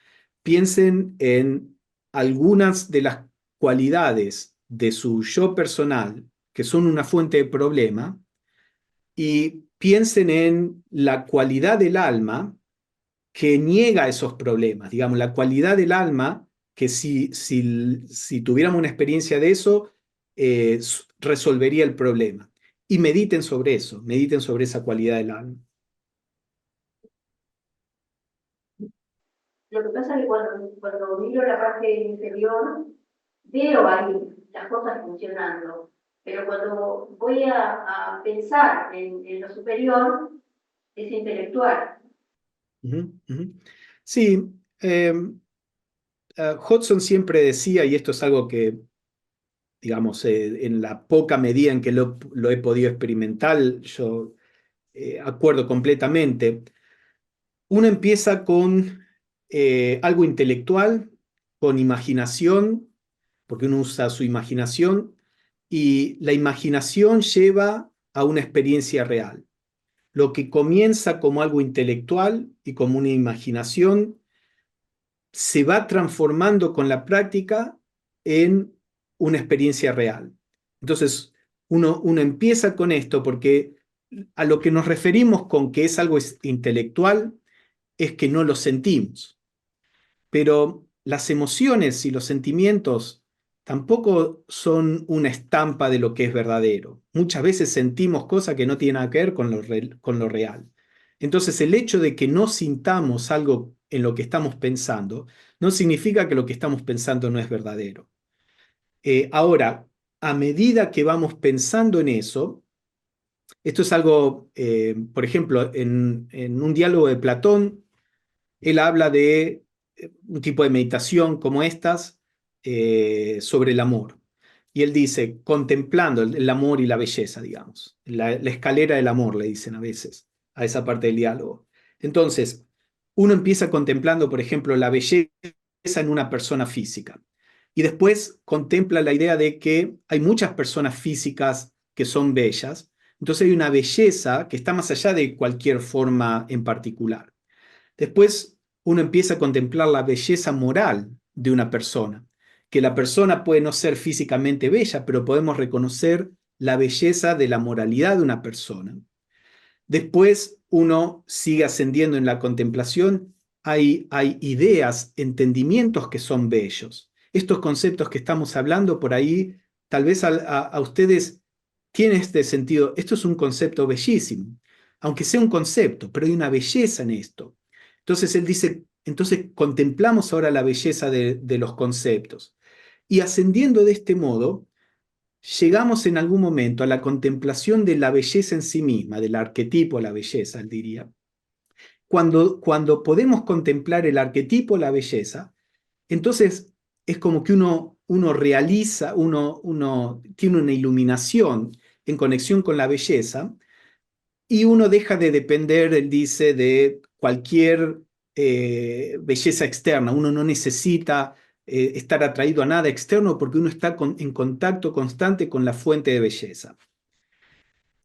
Piensen en algunas de las cualidades de su yo personal que son una fuente de problema, y piensen en la cualidad del alma que niega esos problemas, digamos, la cualidad del alma que si tuviéramos una experiencia de eso, resolvería el problema. Y mediten sobre eso, mediten sobre esa cualidad del alma. Lo que pasa es que cuando miro la parte inferior, veo ahí las cosas funcionando, pero cuando voy a pensar en lo superior, es intelectual. Sí, Hodgson siempre decía, y esto es algo que, digamos, en la poca medida en que lo he podido experimentar, yo acuerdo completamente. Uno empieza con algo intelectual, con imaginación, porque uno usa su imaginación, y la imaginación lleva a una experiencia real. Lo que comienza como algo intelectual y como una imaginación se va transformando con la práctica en una experiencia real. Entonces, uno empieza con esto porque a lo que nos referimos con que es algo intelectual es que no lo sentimos. Pero las emociones y los sentimientos tampoco son una estampa de lo que es verdadero. Muchas veces sentimos cosas que no tienen nada que ver con lo real. Entonces, el hecho de que no sintamos algo en lo que estamos pensando no significa que lo que estamos pensando no es verdadero. Ahora, a medida que vamos pensando en eso, esto es algo, por ejemplo, en un diálogo de Platón, él habla de un tipo de meditación como estas sobre el amor. Y él dice, contemplando el amor y la belleza, digamos. La escalera del amor, le dicen a veces, a esa parte del diálogo. Entonces, uno empieza contemplando, por ejemplo, la belleza en una persona física. Y después contempla la idea de que hay muchas personas físicas que son bellas. Entonces hay una belleza que está más allá de cualquier forma en particular. Después uno empieza a contemplar la belleza moral de una persona, que la persona puede no ser físicamente bella, pero podemos reconocer la belleza de la moralidad de una persona. Después uno sigue ascendiendo en la contemplación, hay ideas, entendimientos que son bellos. Estos conceptos que estamos hablando por ahí, tal vez a ustedes tienen este sentido. Esto es un concepto bellísimo, aunque sea un concepto, pero hay una belleza en esto. Entonces él dice, entonces contemplamos ahora la belleza de los conceptos. Y ascendiendo de este modo, llegamos en algún momento a la contemplación de la belleza en sí misma, del arquetipo de la belleza, él diría. Cuando podemos contemplar el arquetipo de la belleza, entonces es como que uno realiza, uno tiene una iluminación en conexión con la belleza, y uno deja de depender, él dice, de cualquier belleza externa. Uno no necesita estar atraído a nada externo porque uno está en contacto constante con la fuente de belleza.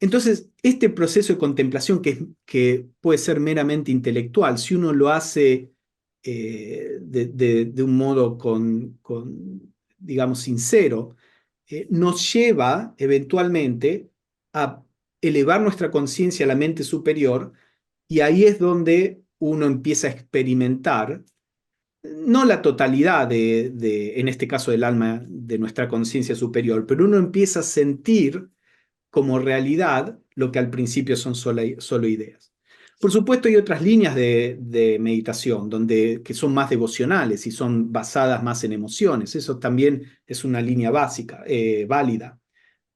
Entonces, este proceso de contemplación que puede ser meramente intelectual, si uno lo hace de un modo digamos, sincero, nos lleva eventualmente a elevar nuestra conciencia a la mente superior, y ahí es donde uno empieza a experimentar, no la totalidad en este caso del alma, de nuestra conciencia superior, pero uno empieza a sentir como realidad lo que al principio son solo ideas. Por supuesto, hay otras líneas de meditación que son más devocionales y son basadas más en emociones. Eso también es una línea básica, válida.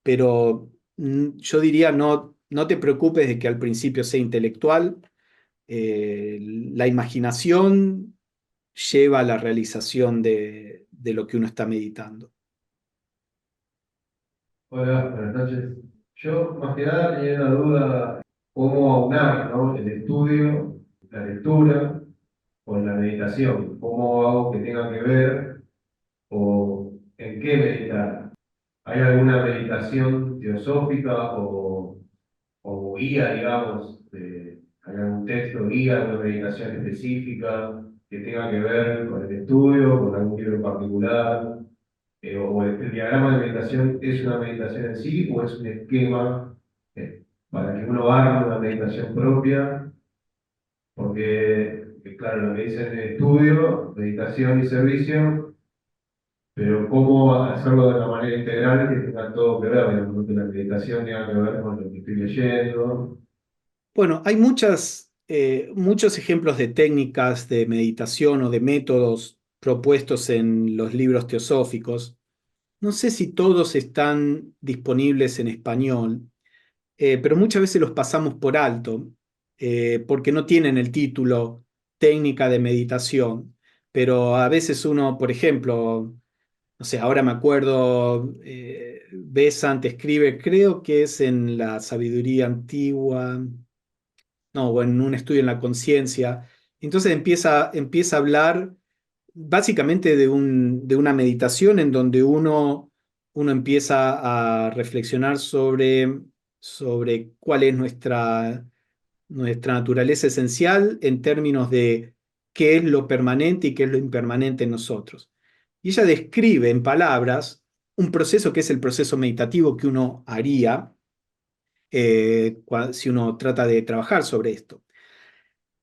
Pero yo diría, no te preocupes de que al principio sea intelectual. La imaginación lleva a la realización de lo que uno está meditando. Hola, buenas noches. Yo más que nada tenía una duda, cómo aunar, ¿no?, el estudio, la lectura, con la meditación. ¿Cómo hago que tenga que ver o en qué meditar? ¿Hay alguna meditación teosófica o guía, digamos, hay algún texto guía, alguna meditación específica que tenga que ver con el estudio, con algún libro en particular? O el diagrama de meditación es una meditación en sí o es un esquema para que uno arme una meditación propia, porque, claro, lo que dicen estudio, meditación y servicio, pero cómo hacerlo de una manera integral que tenga todo que ver, digamos, que la meditación tenga que ver con lo que estoy leyendo. Bueno, hay muchos ejemplos de técnicas de meditación o de métodos propuestos en los libros teosóficos. No sé si todos están disponibles en español, pero muchas veces los pasamos por alto, porque no tienen el título técnica de meditación. Pero a veces uno, por ejemplo, no sé, ahora me acuerdo, Besant escribe, creo que es en la Sabiduría Antigua, no, o en un estudio en la conciencia. Entonces empieza a hablar básicamente de una meditación en donde uno empieza a reflexionar sobre cuál es nuestra naturaleza esencial en términos de qué es lo permanente y qué es lo impermanente en nosotros. Y ella describe en palabras un proceso que es el proceso meditativo que uno haría si uno trata de trabajar sobre esto.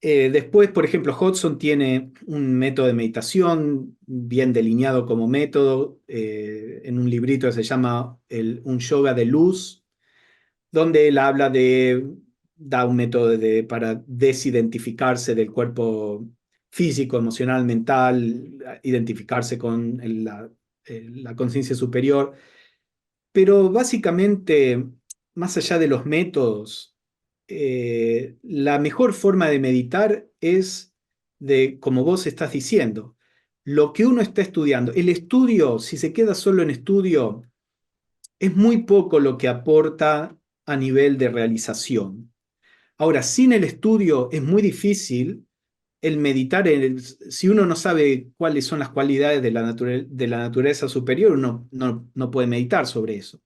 Después, por ejemplo, Hodgson tiene un método de meditación bien delineado como método en un librito que se llama Un yoga de luz, donde él da un método para desidentificarse del cuerpo físico, emocional, mental, identificarse con la conciencia superior. Pero básicamente, más allá de los métodos, la mejor forma de meditar es como vos estás diciendo, lo que uno está estudiando. El estudio, si se queda solo en estudio, es muy poco lo que aporta a nivel de realización. Ahora, sin el estudio es muy difícil el meditar. Si uno no sabe cuáles son las cualidades de la naturaleza superior, uno no puede meditar sobre eso.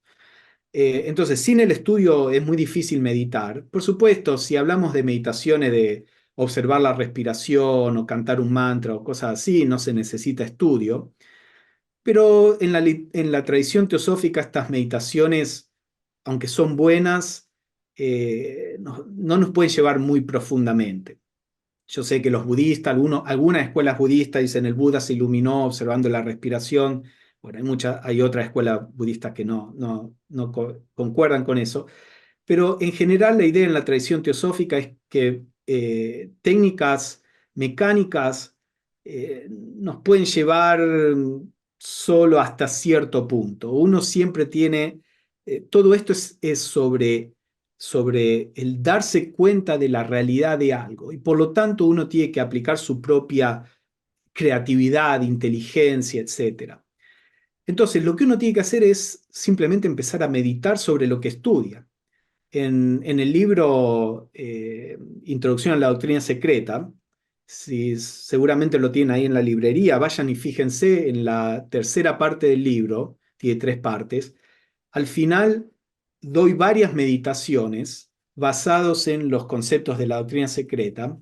Entonces, sin el estudio es muy difícil meditar. Por supuesto, si hablamos de meditaciones de observar la respiración o cantar un mantra o cosas así, no se necesita estudio. Pero en la tradición teosófica estas meditaciones, aunque son buenas, no nos pueden llevar muy profundamente. Yo sé que los budistas, algunas escuelas budistas dicen el Buda se iluminó observando la respiración. Bueno, hay otras escuelas budistas que no concuerdan con eso. Pero en general la idea en la tradición teosófica es que técnicas mecánicas nos pueden llevar solo hasta cierto punto. Uno siempre tiene, todo esto es sobre el darse cuenta de la realidad de algo y por lo tanto uno tiene que aplicar su propia creatividad, inteligencia, etc. Entonces lo que uno tiene que hacer es simplemente empezar a meditar sobre lo que estudia. En el libro Introducción a la Doctrina Secreta, si seguramente lo tienen ahí en la librería, vayan y fíjense en la tercera parte del libro, tiene 3 partes. Al final doy varias meditaciones basados en los conceptos de la doctrina secreta,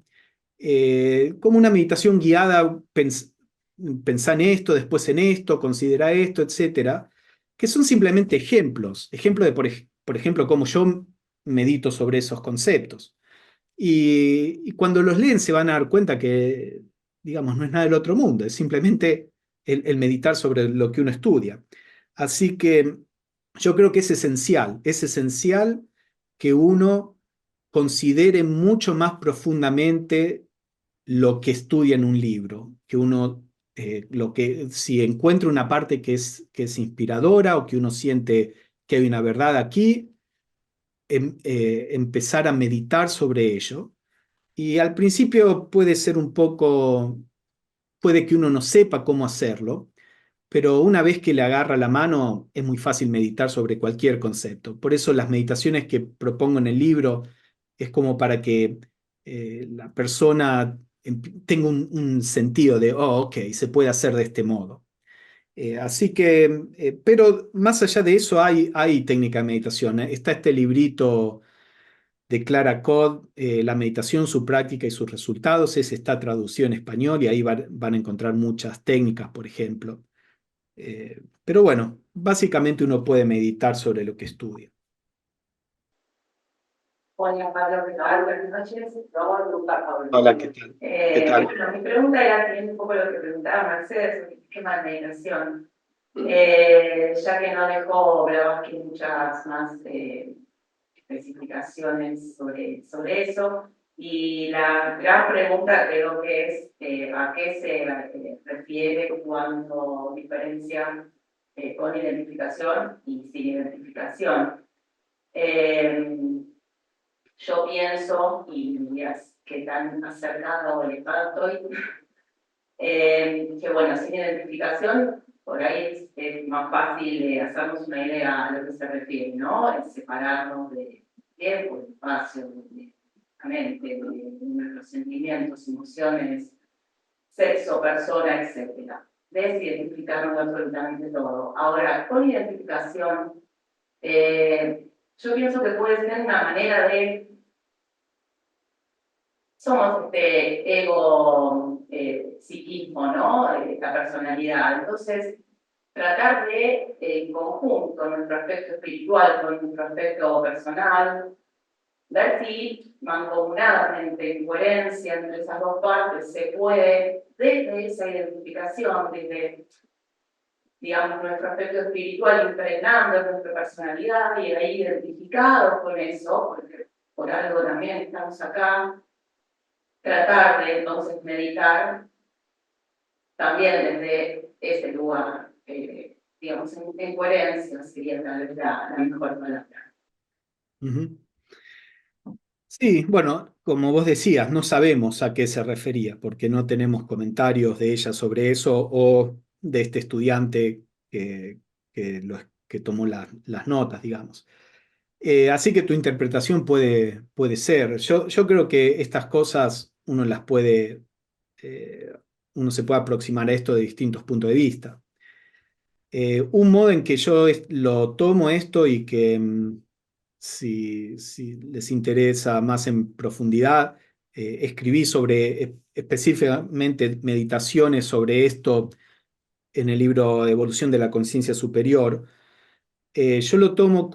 como una meditación guiada, pensá en esto, después en esto, considera esto, etcétera, que son simplemente ejemplos de, por ejemplo, cómo yo medito sobre esos conceptos. Y cuando los leen se van a dar cuenta que, digamos, no es nada del otro mundo, es simplemente el meditar sobre lo que uno estudia. Así que yo creo que es esencial que uno considere mucho más profundamente lo que estudia en un libro, que uno, si encuentra una parte que es inspiradora o que uno siente que hay una verdad aquí, empezar a meditar sobre ello. Y al principio puede ser un poco, puede que uno no sepa cómo hacerlo, pero una vez que le agarra la mano es muy fácil meditar sobre cualquier concepto. Por eso las meditaciones que propongo en el libro es como para que la persona tenga un sentido de, oh, ok, se puede hacer de este modo. Así que, pero más allá de eso hay técnica de meditación. Está este librito de Clara Cod, La meditación, su práctica y sus resultados. Está traducido en español y ahí van a encontrar muchas técnicas, por ejemplo. Pero bueno, básicamente uno puede meditar sobre lo que estudia. Hola, Pablo, ¿qué tal? Buenas noches. Vamos a preguntar, Pablo. Hola, ¿qué tal? ¿Qué tal? Bueno, mi pregunta era también un poco lo que preguntaba Mercedes sobre el esquema de meditación. Ya que no dejó Blavatsky muchas más especificaciones sobre eso. Y la gran pregunta creo que es a qué se refiere cuando diferencia con identificación y sin identificación. Yo pienso, y me dirás qué tan acercado o lejano estoy, que bueno, sin identificación, por ahí es más fácil hacernos una idea a lo que se refiere, ¿no? Es separarnos de tiempo, de espacio, de la mente, de nuestros sentimientos, emociones, sexo, persona, etc. Desidentificarnos de absolutamente todo. Ahora, con identificación, yo pienso que puede ser una manera de... Somos este ego, psiquismo, ¿no? Esta personalidad. Entonces, tratar de, en conjunto, nuestro aspecto espiritual con nuestro aspecto personal, ver si mancomunadamente, en coherencia entre esas dos partes, se puede, desde esa identificación, desde, digamos, nuestro aspecto espiritual impregnando en nuestra personalidad y ahí identificados con eso, porque por algo también estamos acá, tratar de entonces meditar también desde ese lugar, digamos, en coherencia sería tal vez la mejor palabra. Uh-huh. Sí, bueno, como vos decías, no sabemos a qué se refería, porque no tenemos comentarios de ella sobre eso o de este estudiante que tomó las notas, digamos. Así que tu interpretación puede ser. Yo creo que estas cosas eh, uno se puede aproximar a esto de distintos puntos de vista. Un modo en que yo lo tomo esto y que si les interesa más en profundidad, escribí específicamente meditaciones sobre esto en el libro Evolución de la Conciencia Superior. Yo lo tomo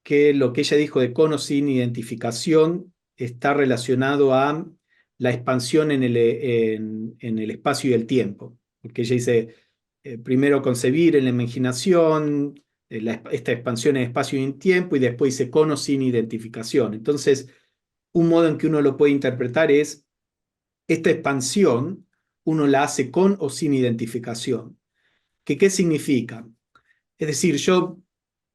que lo que ella dijo de con o sin identificación está relacionado a la expansión en el espacio y el tiempo. Porque ella dice, primero concebir en la imaginación, esta expansión en espacio y en tiempo, y después dice con o sin identificación. Entonces, un modo en que uno lo puede interpretar es, esta expansión uno la hace con o sin identificación. ¿Qué significa? Es decir, yo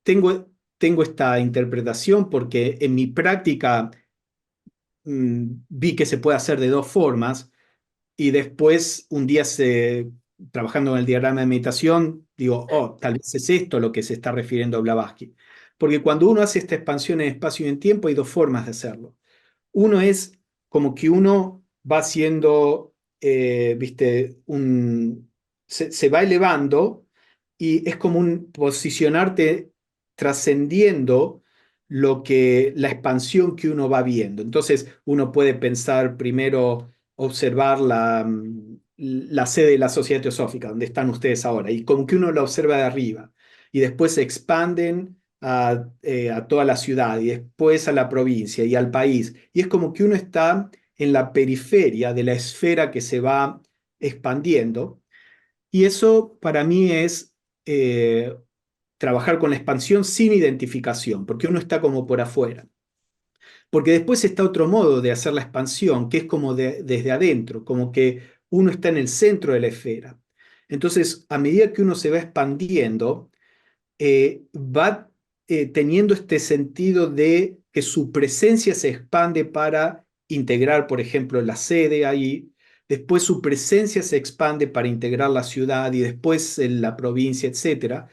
tengo esta interpretación porque en mi práctica vi que se puede hacer de dos formas y después un día trabajando en el diagrama de meditación digo, oh, tal vez es esto lo que se está refiriendo a Blavatsky. Porque cuando uno hace esta expansión en espacio y en tiempo hay dos formas de hacerlo. Uno es como que uno va haciendo, viste, se va elevando y es como un posicionarte trascendiendo la expansión que uno va viendo. Entonces uno puede pensar primero, observar la sede de la Sociedad Teosófica, donde están ustedes ahora, y como que uno la observa de arriba, y después se expanden a toda la ciudad, y después a la provincia y al país, y es como que uno está en la periferia de la esfera que se va expandiendo, y eso para mí es trabajar con la expansión sin identificación, porque uno está como por afuera. Porque después está otro modo de hacer la expansión, que es como desde adentro, como que uno está en el centro de la esfera. Entonces, a medida que uno se va expandiendo, va teniendo este sentido de que su presencia se expande para integrar, por ejemplo, la sede ahí, después su presencia se expande para integrar la ciudad y después la provincia, etc.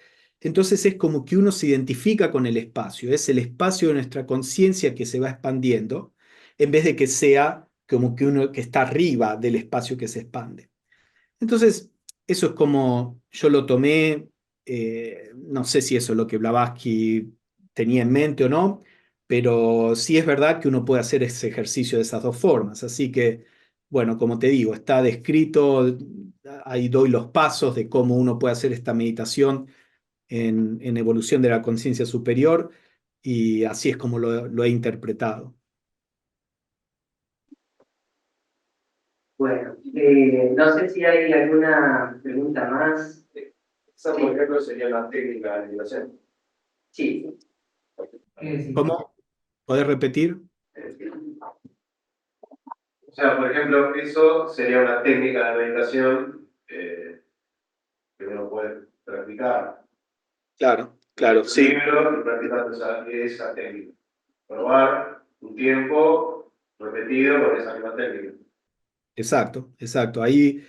Entonces es como que uno se identifica con el espacio, es el espacio de nuestra conciencia que se va expandiendo, en vez de que sea como que uno que está arriba del espacio que se expande. Entonces, eso es como yo lo tomé, no sé si eso es lo que Blavatsky tenía en mente o no, pero sí es verdad que uno puede hacer ese ejercicio de esas dos formas. Así que, bueno, como te digo, está descrito, ahí doy los pasos de cómo uno puede hacer esta meditación en evolución de la conciencia superior y así es como lo he interpretado. Bueno, no sé si hay alguna pregunta más. Esa, por ejemplo, sería una técnica de meditación. Sí. ¿Cómo? ¿Podés repetir? O sea, por ejemplo, eso sería una técnica de meditación que uno puede practicar. Claro, claro, sí. Libro y practicar esa técnica. Probar un tiempo repetido con esa misma técnica. Exacto, exacto. Ahí,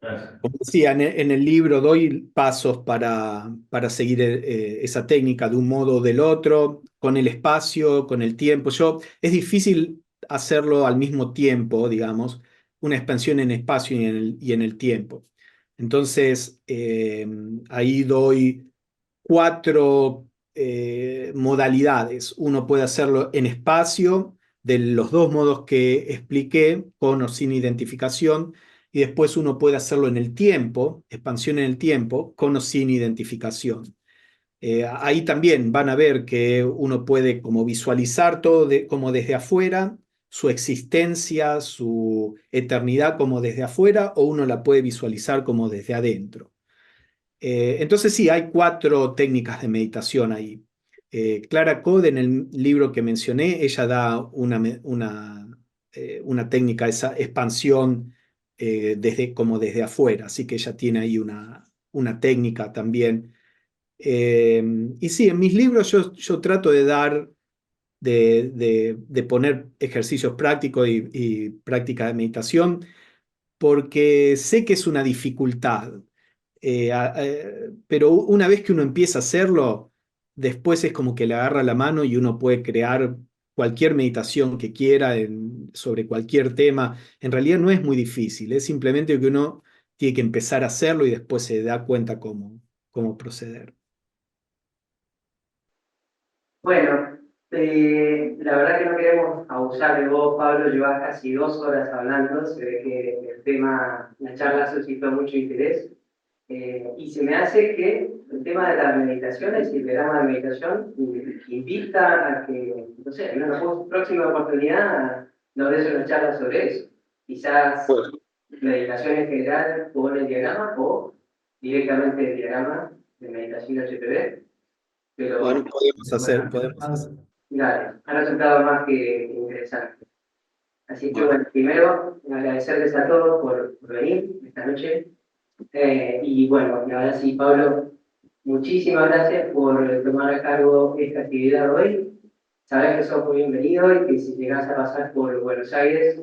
Gracias. como decía, en el libro doy pasos para seguir esa técnica de un modo o del otro, con el espacio, con el tiempo. Es difícil hacerlo al mismo tiempo, digamos, una expansión en espacio y en el tiempo. Entonces, ahí doy 4 modalidades. Uno puede hacerlo en espacio, de los 2 modos que expliqué, con o sin identificación, y después uno puede hacerlo en el tiempo, expansión en el tiempo, con o sin identificación. Ahí también van a ver que uno puede como visualizar todo como desde afuera, su existencia, su eternidad como desde afuera, o uno la puede visualizar como desde adentro. Entonces sí, hay 4 técnicas de meditación ahí. Clara Code, en el libro que mencioné, ella da una técnica, esa expansión como desde afuera, así que ella tiene ahí una técnica también. Y sí, en mis libros yo trato de dar, de poner ejercicios prácticos y práctica de meditación, porque sé que es una dificultad. Pero una vez que uno empieza a hacerlo, después es como que le agarra la mano y uno puede crear cualquier meditación que quiera sobre cualquier tema. En realidad no es muy difícil, es simplemente que uno tiene que empezar a hacerlo y después se da cuenta cómo proceder. Bueno, la verdad que no queremos abusar de vos, Pablo. Llevas casi 2 horas hablando. Se ve que el tema, la charla suscitó mucho interés. Y se me hace que el tema de las meditaciones y el programa de meditación invita a que, no sé, en una próxima oportunidad nos des una charla sobre eso. Quizás meditación en general con el diagrama o directamente el diagrama de meditación HPV. Pero Bueno, podemos hacer. dale, ha resultado más que interesante. Así que bueno, primero agradecerles a todos por venir esta noche. Y bueno, ahora sí, Pablo, muchísimas gracias por tomar a cargo esta actividad hoy. Sabes que sos muy bienvenido y que si llegás a pasar por Buenos Aires,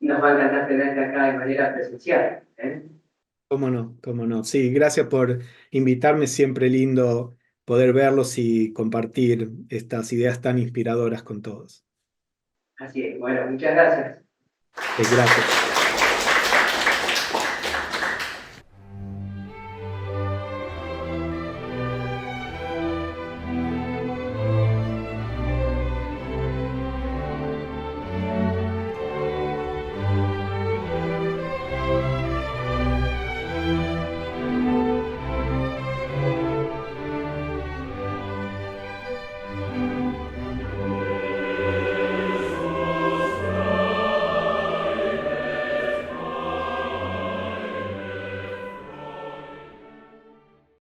nos va a encantar tenerte acá de manera presencial. ¿Cómo no? ¿Cómo no? Sí, gracias por invitarme. Siempre lindo poder verlos y compartir estas ideas tan inspiradoras con todos. Así es, bueno, muchas gracias. Gracias.